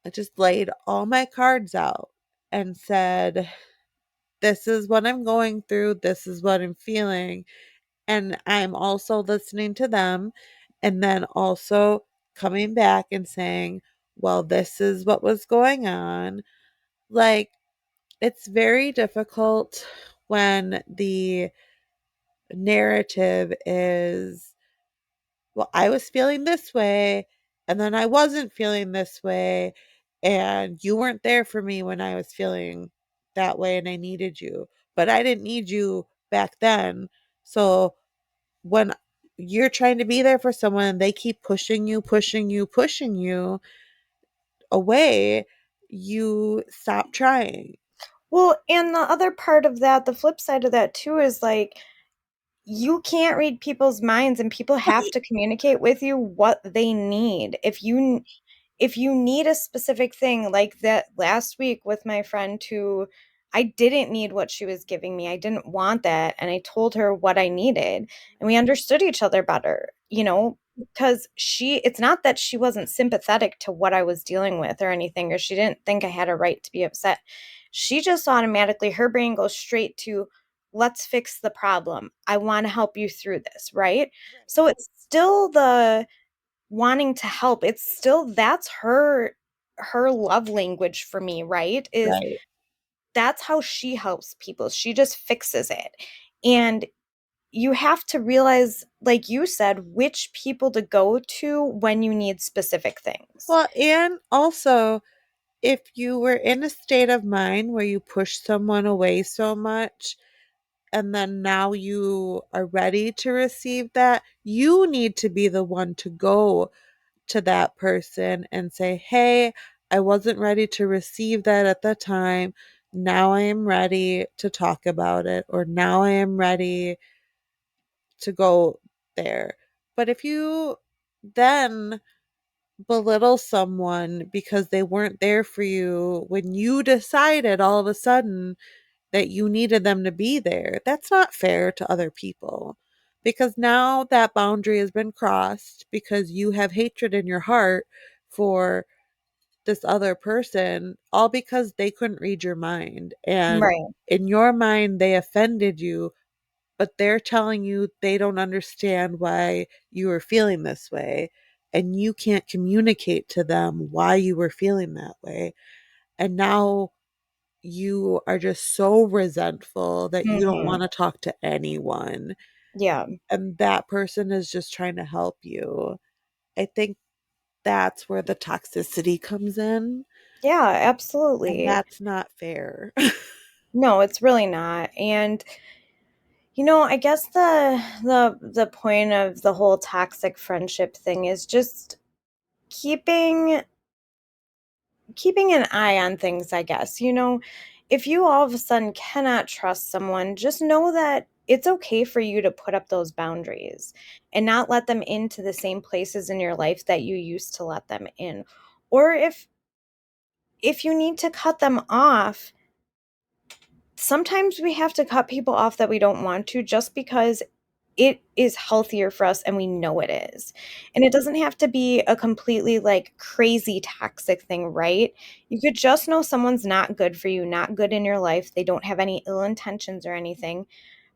I just laid all my cards out and said, "This is what I'm going through, this is what I'm feeling," and I'm also listening to them, and then also coming back and saying, "Well, this is what was going on." Like, it's very difficult when the narrative is, "Well, I was feeling this way, and then I wasn't feeling this way, and you weren't there for me when I was feeling that way and I needed you, but I didn't need you back then." So when you're trying to be there for someone and they keep pushing you, pushing you, pushing you away, you stop trying. Well, and the other part of that, the flip side of that too, is like you can't read people's minds, and people have to communicate with you what they need. If you need a specific thing, like that last week with my friend who I didn't need what she was giving me. I didn't want that. And I told her what I needed. And we understood each other better, because it's not that she wasn't sympathetic to what I was dealing with or anything, or she didn't think I had a right to be upset. She just automatically, her brain goes straight to, let's fix the problem. I want to help you through this, right? Right. So it's still the wanting to help. It's still, that's her love language for me, right? Is Right. that's how she helps people. She just fixes it. And you have to realize, like you said, which people to go to when you need specific things. Well, and also, if you were in a state of mind where you push someone away so much, and then now you are ready to receive that, you need to be the one to go to that person and say, "Hey, I wasn't ready to receive that at the time. Now I am ready to talk about it, or now I am ready to go there." But if you then belittle someone because they weren't there for you when you decided all of a sudden that you needed them to be there, that's not fair to other people. Because now that boundary has been crossed because you have hatred in your heart for this other person, all because they couldn't read your mind. And Right. in your mind, they offended you, but they're telling you they don't understand why you are feeling this way. And you can't communicate to them why you were feeling that way. And now you are just so resentful that you don't Mhm. want to talk to anyone. Yeah. And that person is just trying to help you. I think that's where the toxicity comes in. Yeah, And absolutely. that's not fair. No, it's really not. And I guess the point of the whole toxic friendship thing is just keeping keeping an eye on things, I guess. If you all of a sudden cannot trust someone, just know that it's okay for you to put up those boundaries and not let them into the same places in your life that you used to let them in. Or if you need to cut them off, sometimes we have to cut people off that we don't want to, just because it is healthier for us and we know it is. And it doesn't have to be a completely like crazy toxic thing, right? You could just know someone's not good for you, not good in your life. They don't have any ill intentions or anything.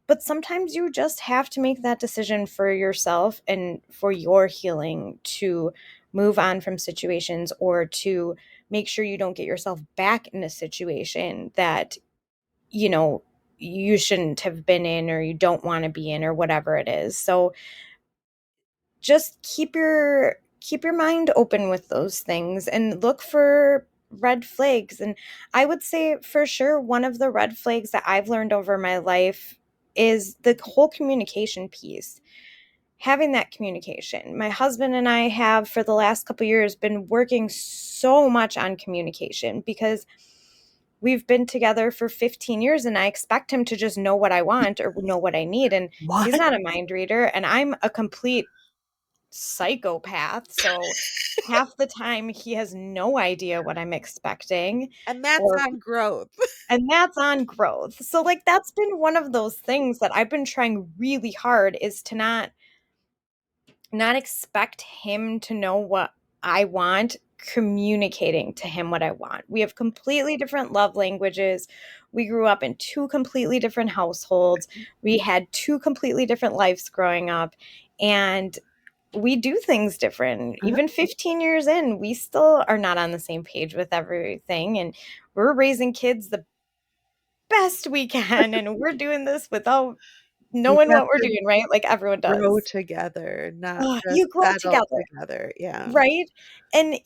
But sometimes you just have to make that decision for yourself and for your healing, to move on from situations, or to make sure you don't get yourself back in a situation that you know, you shouldn't have been in, or you don't want to be in, or whatever it is. So just keep your mind open with those things and look for red flags. And I would say for sure one of the red flags that I've learned over my life is the whole communication piece. Having that communication. My husband and I have for the last couple years been working so much on communication, because we've been together for 15 years and I expect him to just know what I want or know what I need. And he's What? not a mind reader and I'm a complete psychopath. So half the time he has no idea what I'm expecting, And that's or on growth. and that's on growth. So like that's been one of those things that I've been trying really hard, is to not expect him to know what I want, communicating to him what I want. We have completely different love languages. We grew up in two completely different households. We had two completely different lives growing up, and we do things different. Uh-huh. Even 15 years in, we still are not on the same page with everything, and we're raising kids the best we can, and we're doing this without You knowing have what we're to doing, right? Like everyone grow does. together, not Ugh, just you grow settle together. together. Yeah. Right? And,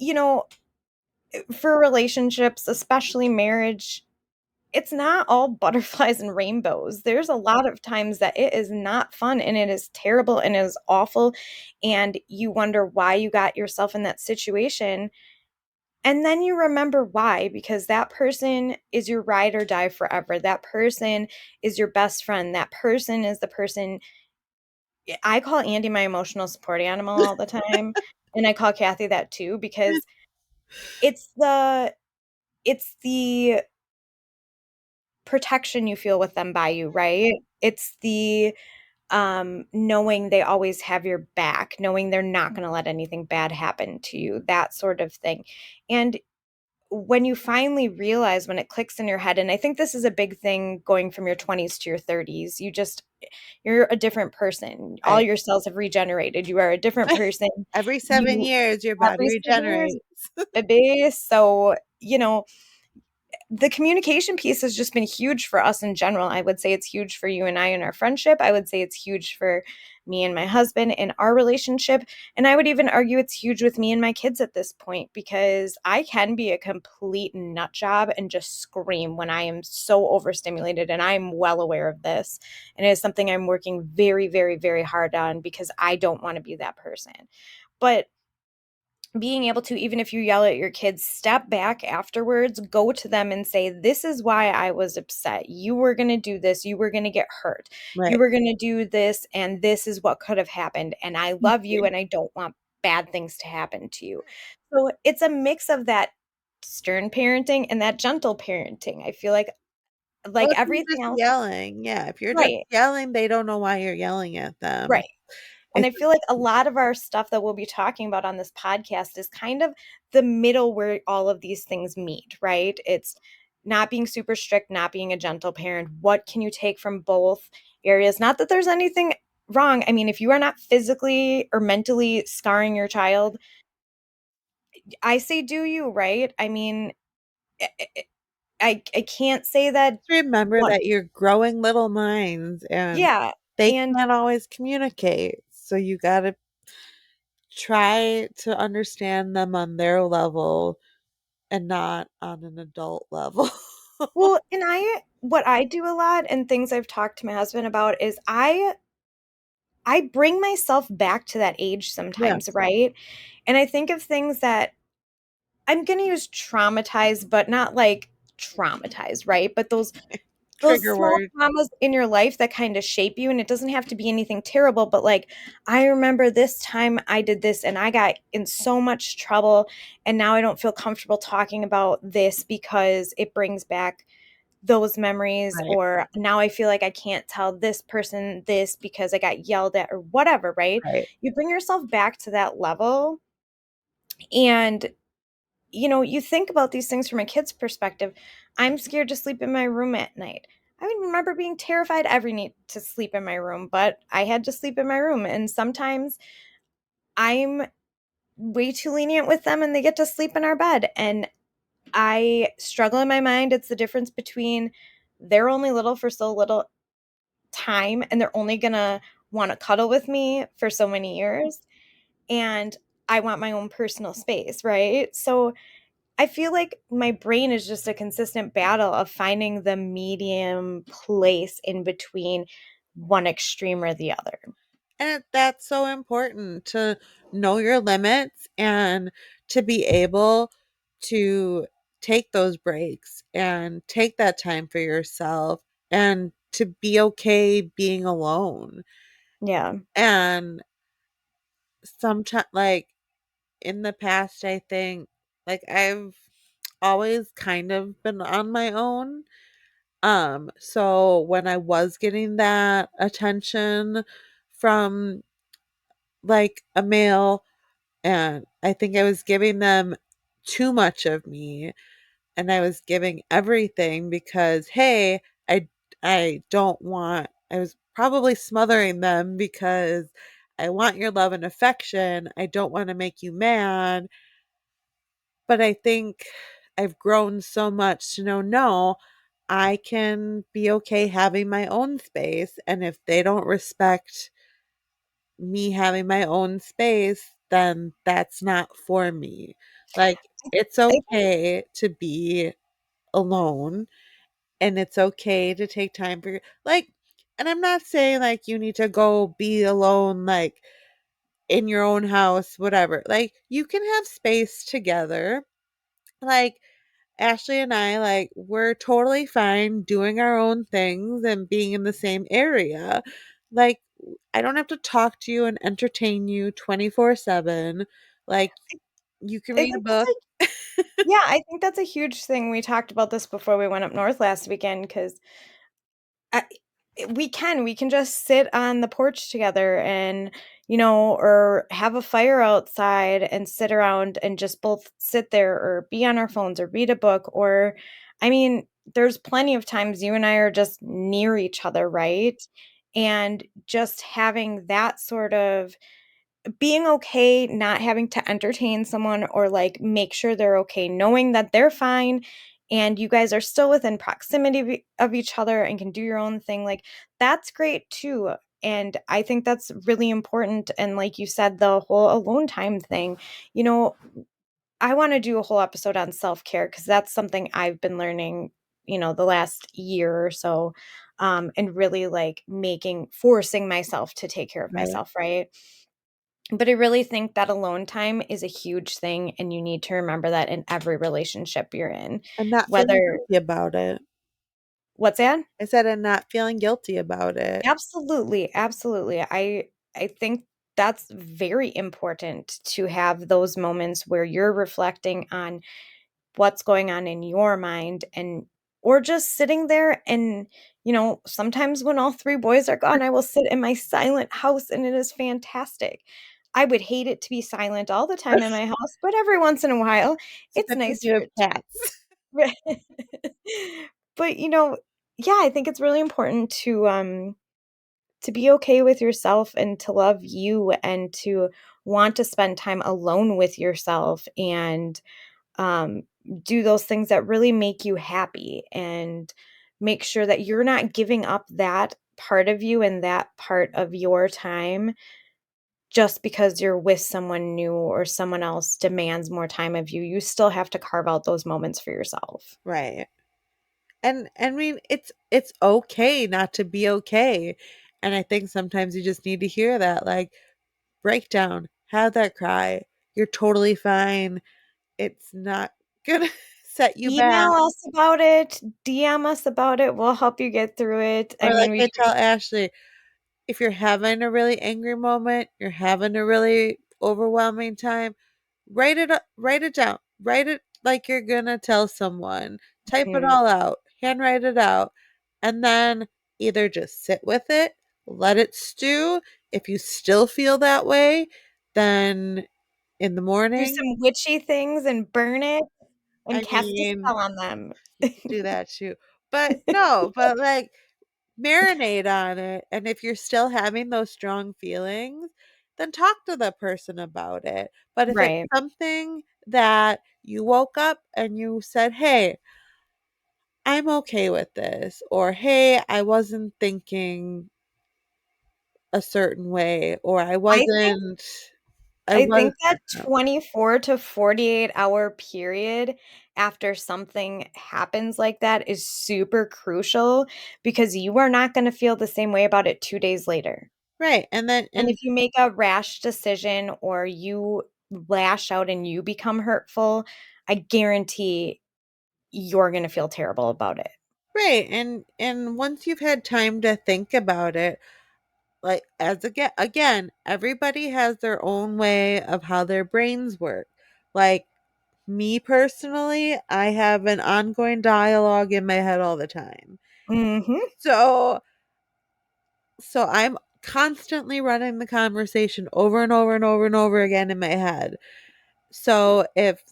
for relationships, especially marriage, it's not all butterflies and rainbows. There's a lot of times that it is not fun and it is terrible and it is awful. And you wonder why you got yourself in that situation. And then you remember why, because that person is your ride or die forever. That person is your best friend. That person is the person I call Andy my emotional support animal all the time, and I call Kathy that too because it's the it's the protection you feel with them by you, right? It's the knowing they always have your back, knowing they're not going to let anything bad happen to you, that sort of thing. And when you finally realize, when it clicks in your head, and I think this is a big thing going from your 20s to your 30s, you're a different person. All Right. your cells have regenerated. You are a different person. Every 7 You years, your body every 7 years, regenerates. baby. So, the communication piece has just been huge for us in general. I would say it's huge for you and I in our friendship. I would say it's huge for me and my husband in our relationship. And I would even argue it's huge with me and my kids at this point because I can be a complete nut job and just scream when I am so overstimulated. And I'm well aware of this. And it is something I'm working very, very, very hard on because I don't want to be that person. But being able to, even if you yell at your kids, step back afterwards, go to them and say, "This is why I was upset. You were going to do this. You were going to get hurt. You Right. were going to do this, and this is what could have happened. And I love you, Mhm. and I don't want bad things to happen to you." So it's a mix of that stern parenting and that gentle parenting. I feel like Well, if you're everything just else. yelling, yeah, if you're just Right, yelling, they don't know why you're yelling at them. right. And It's I feel like a lot of our stuff that we'll be talking about on this podcast is kind of the middle where all of these things meet, right? It's not being super strict, not being a gentle parent. What can you take from both areas? Not that there's anything wrong. I mean, if you are not physically or mentally scarring your child, I say do you, right? I mean, I I can't say that remember one. that you're growing little minds and Yeah, they and can't always communicate. So you gotta try to understand them on their level and not on an adult level. well, and I what I do a lot and things I've talked to my husband about is I bring myself back to that age Yeah, sometimes, right? And I think of things that I'm gonna use traumatized, but not like traumatized, right? But those trigger small word. traumas in your life that kind of shape you, and it doesn't have to be anything terrible, but like, I remember this time I did this and I got in so much trouble, and now I don't feel comfortable talking about this because it brings back those memories, Right, or now I feel like I can't tell this person this because I got yelled at or whatever, right? right. You bring yourself back to that level and you think about these things from a kid's perspective. I'm scared to sleep in my room at night. I remember being terrified every night to sleep in my room, but I had to sleep in my room. And sometimes I'm way too lenient with them and they get to sleep in our bed. And I struggle in my mind. It's the difference between they're only little for so little time and they're only gonna want to cuddle with me for so many years. And I want my own personal space, right? So I feel like my brain is just a consistent battle of finding the medium place in between one extreme or the other. And that's so important to know your limits and to be able to take those breaks and take that time for yourself and to be okay being alone. Yeah. And sometimes, like in the past, I think like I've always kind of been on my own. So when I was getting that attention from like a male, and I think I was giving them too much of me and I was giving everything because hey, I don't want I was probably smothering them because I want your love and affection. I don't want to make you mad. But I think I've grown so much to know no, I can be okay having my own space. And if they don't respect me having my own space, then that's not for me. Like, it's I think okay to be alone and it's okay to take time for like, and I'm not saying like you need to go be alone, like in your own house, whatever. Like, you can have space together. Like, Ashley and I, like, we're totally fine doing our own things and being in the same area. Like, I don't have to talk to you and entertain you 24/7. Like, you can I read a think that's book. a yeah, I think that's a huge thing. We talked about this before we went up north last weekend because I we can just sit on the porch together and, or have a fire outside and sit around and just both sit there or be on our phones or read a book or I mean, there's plenty of times you and I are just near each other, right? And just having that sort of being okay not having to entertain someone or, like, make sure they're okay, knowing that they're fine and you guys are still within proximity of each other and can do your own thing, like, that's great too, and I think that's really important, and like you said, the whole alone time thing, you know, I wanna do a whole episode on self-care because that's something I've been learning, the last year or so, and really, like, forcing myself to take care of Right. myself, right? But I really think that alone time is a huge thing, and you need to remember that in every relationship you're in. And not feeling Whether guilty about it. what's that? I said, and not feeling guilty about it. Absolutely, absolutely. I think that's very important to have those moments where you're reflecting on what's going on in your mind and or just sitting there and sometimes when all three boys are gone I will sit in my silent house and it is fantastic. I would hate it to be silent all the time in my house, but every once in a while it's Especially if nice you for have it cats. to but yeah, I think it's really important to be okay with yourself and to love you and to want to spend time alone with yourself and um, do those things that really make you happy and make sure that you're not giving up that part of you and that part of your time just because you're with someone new or someone else demands more time of you. You still have to carve out those moments for yourself. Right. And I mean, it's okay not to be okay. And I think sometimes you just need to hear that, like, break down, have that cry. You're totally fine. It's not gonna set you Email back. us about it, DM us about it. We'll help you get through it. I Or mean, like we I can tell Ashley, if you're having a really angry moment, you're having a really overwhelming time, write it down. Write it like you're gonna tell someone. Type it mhm. all out, handwrite it out, and then either just sit with it, let it stew. If you still feel that way, then in the Do morning, some witchy things and burn it and I cast a mean, spell on them. you could do that too. But no, but like marinate on it, and if you're still having those strong feelings, then talk to the person about it. But if it's Right. something that you woke up and you said, "Hey, I'm okay with this," or "Hey, I wasn't thinking a certain way," or I think I I was think that 24 to 48-hour period after something happens like that is super crucial because you are not gonna feel the same way about it 2 days later. right, and then And and if you make a rash decision or you lash out and you become hurtful, I guarantee you're gonna feel terrible about it. right, and once you've had time to think about it, like, as again, everybody has their own way of how their brains work. Like, me personally, I have an ongoing dialogue in my head all the time. Mhm. So I'm constantly running the conversation over and over and over and over again in my head. So if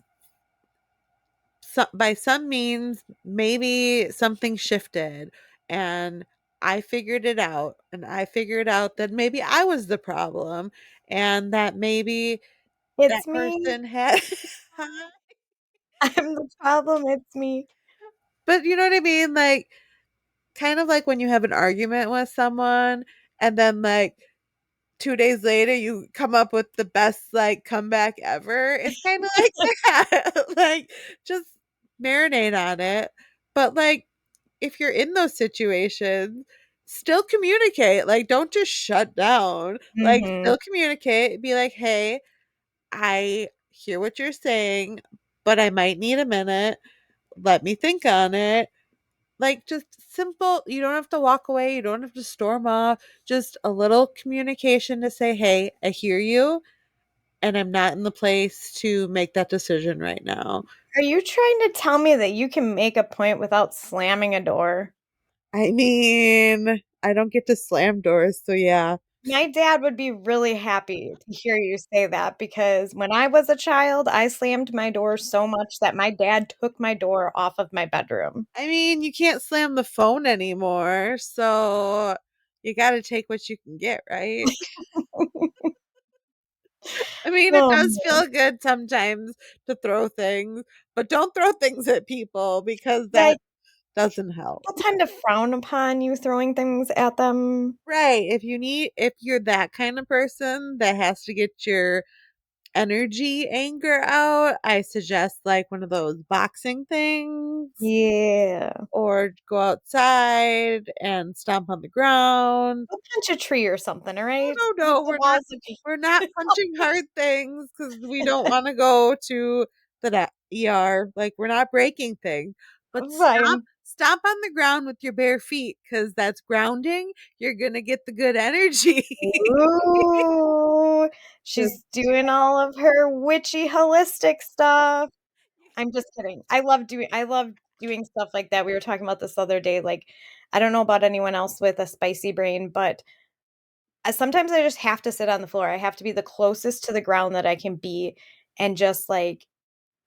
by some means maybe something shifted and I figured it out, and I figured out that maybe I was the problem, and that maybe that It's me. person had I'm the problem, it's me. but you know what I mean? Like, kind of like when you have an argument with someone and then, like, 2 days later, you come up with the best, like, comeback ever. It's kinda like that. Like, just marinate on it. But, like, if you're in those situations, still communicate. Like, don't just shut down. Like, Mhm. still communicate. Be like, "Hey, I hear what you're saying, but I might need a minute. Let me think on it." Like just simple, you don't have to walk away, you don't have to storm off, just a little communication to say, "Hey, I hear you and I'm not in the place to make that decision right now." Are you trying to tell me that you can make a point without slamming a door? I mean, I don't get to slam doors, so yeah. My dad would be really happy to hear you say that because when I was a child, I slammed my door so much that my dad took my door off of my bedroom. I mean, you can't slam the phone anymore, so you got to take what you can get, right? I mean, it Oh, does man. feel good sometimes to throw things, but don't throw things at people because Yeah, that doesn't help. people tend to frown upon you throwing things at them. Right. If you're that kind of person that has to get your energy, anger out, I suggest like one of those boxing things Yeah. or go outside and stomp on the ground. Go punch a tree or something, all No, right? no, Beat no. the walls of We're not punching hard things because we don't want to go to the ER. Like we're not breaking things. But fine. stomp on the ground with your bare feet because that's grounding. You're gonna get the good energy. Ooh, Just she's doing all of her witchy holistic stuff. I'm just kidding. I love doing stuff like that. We were talking about this the other day, like, I don't know about anyone else with a spicy brain, but, sometimes I just have to sit on the floor. I have to be the closest to the ground that I can be, and just, like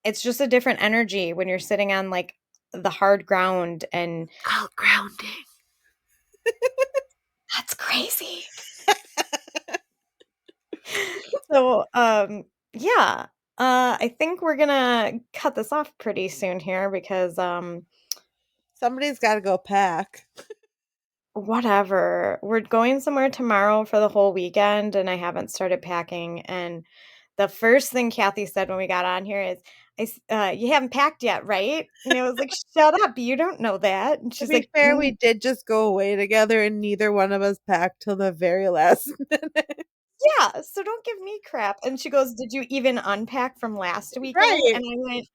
it's just a different energy when you're sitting on, like, the hard ground, and called grounding. that's crazy. So, yeah, I think we're gonna cut this off pretty soon here because, Somebody's got to go pack. whatever. We're going somewhere tomorrow for the whole weekend, and I haven't started packing. And the first thing Kathy said when we got on here is, "You haven't packed yet, right?" And I was like, "Shut up! You don't know that." And To she's be like, fair, we "Mm, did just go away together, and neither one of us packed till the very last minute. yeah, so don't give me crap." And she goes, "Did you even unpack from last weekend?" Right. And I went,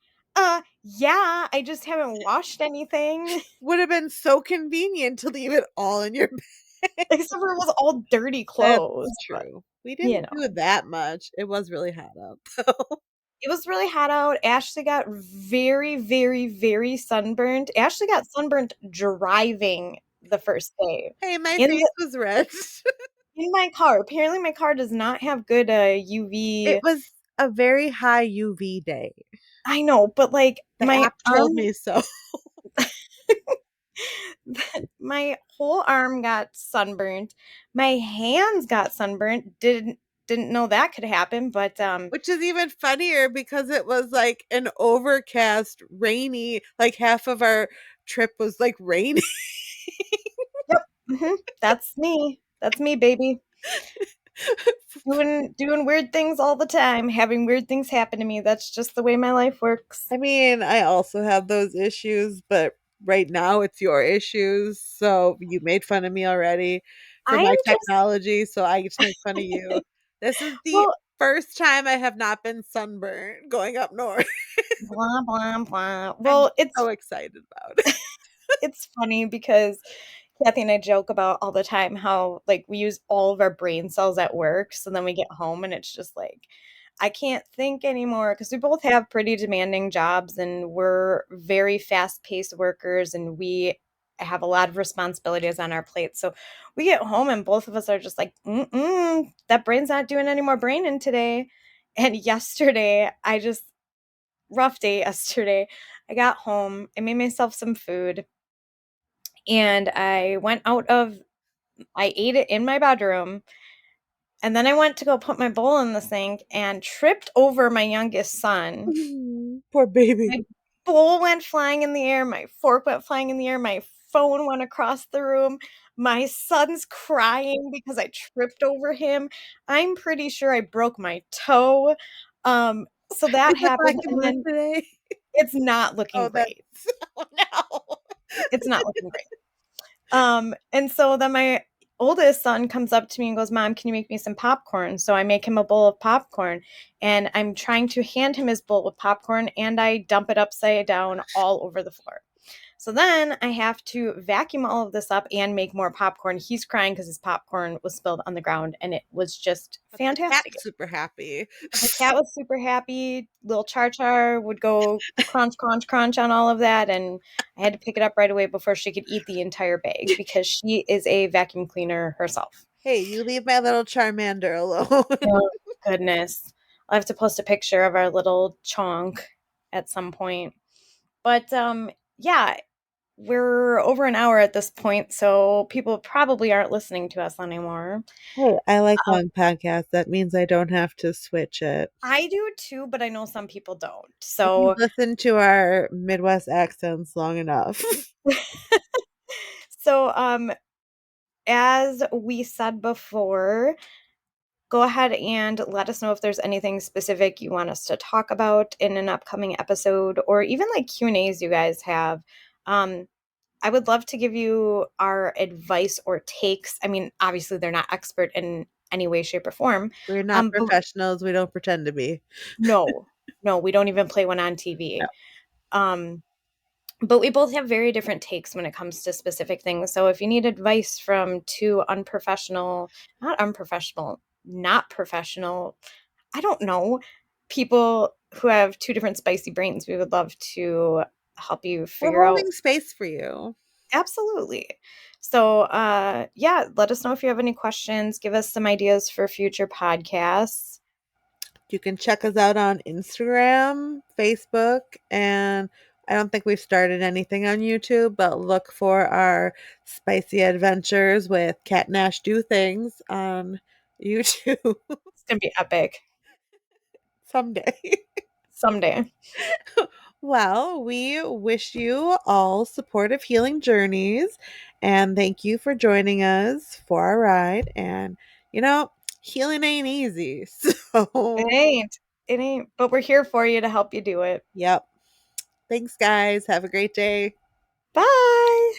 yeah, I just haven't washed anything." Would have been so convenient to leave it all in your bag. Except for it was all dirty That's clothes, but, true. We you didn't know. do that much. It was really hot out, though. It was really hot out. Ashley got very, very, very sunburned. Ashley got sunburned driving the first day Hey, my in face the was red. in my car. Apparently, my car does not have good, It UV. was a very high UV day. I know, but, like, The my app told arm me so. my whole arm got sunburned. My hands got sunburnt. Didn't know that could happen, but, Which is even funnier because it was like an overcast, rainy, like half of our trip was like rainy. yep, mhm, that's me. That's me, baby. Doing weird things all the time, having weird things happen to me. That's just the way my life works. I mean, I also have those issues, but right now it's your issues. So you made fun of me already for I'm my just technology, so I get to make fun of you. This is the well, first time I have not been sunburned going up north. blah, blah, blah. I'm Well, so excited about it. it's funny because Kathy and I joke about all the time how, like, we use all of our brain cells at work, so then we get home and it's just like, I can't think anymore because we both have pretty demanding jobs and we're very fast-paced workers and we have a lot of responsibilities on our plate. So we get home and both of us are just like, "Mm-mm, that brain's not doing any more braining today." And yesterday, I just rough day yesterday. I got home, I made myself some food, and I ate it in my bedroom, and then I went to go put my bowl in the sink and tripped over my youngest son. Poor baby. My bowl went flying in the air, my fork went flying in the air, my phone went across the room. My son's crying because I tripped over him. I'm pretty sure I broke my toe. So Is that it back happened, in and blue then today? it's not looking Oh, that's great. oh no. It's not looking great. And so then my oldest son comes up to me and goes, "Mom, can you make me some popcorn?" So I make him a bowl of popcorn, and I'm trying to hand him his bowl of popcorn, and I dump it upside down all over the floor. So then I have to vacuum all of this up and make more popcorn. He's crying because his popcorn was spilled on the ground and it was just But the fantastic. cat's super happy. But the cat was super happy. Little Char Char would go crunch, crunch, crunch on all of that. And I had to pick it up right away before she could eat the entire bag because she is a vacuum cleaner herself. Hey, you leave my little Charmander alone. Oh, goodness. I'll have to post a picture of our little chonk at some point. But yeah, we're over an hour at this point, so people probably aren't listening to us anymore. Hey, I like long podcasts. That means I don't have to switch it. I do too, but I know some people don't. You've So, listened to our Midwest accents long enough. so as we said before, go ahead and let us know if there's anything specific you want us to talk about in an upcoming episode, or even like Q&As you guys have. Um, I would love to give you our advice or takes. I mean, obviously they're not expert in any way, shape, or form. We're not But professionals. We don't pretend to be. no, no, we don't even play one on No. TV. Um, but we both have very different takes when it comes to specific things. So if you need advice from two unprofessional, not unprofessional, not professional, I don't know, people who have two different spicy brains, we would love to help you We're figure out. holding space for you. Absolutely. So, yeah, let us know if you have any questions. Give us some ideas for future podcasts. You can check us out on Instagram, Facebook, and I don't think we've started anything on YouTube, but look for our spicy adventures with Cat and Ash Do Things on YouTube It's going to be epic someday. someday. Well, we wish you all supportive healing journeys and thank you for joining us for our ride. And, healing ain't easy. It So, ain't. It ain't. But we're here for you to help you do it. yep. Thanks, guys. Have a great day. Bye.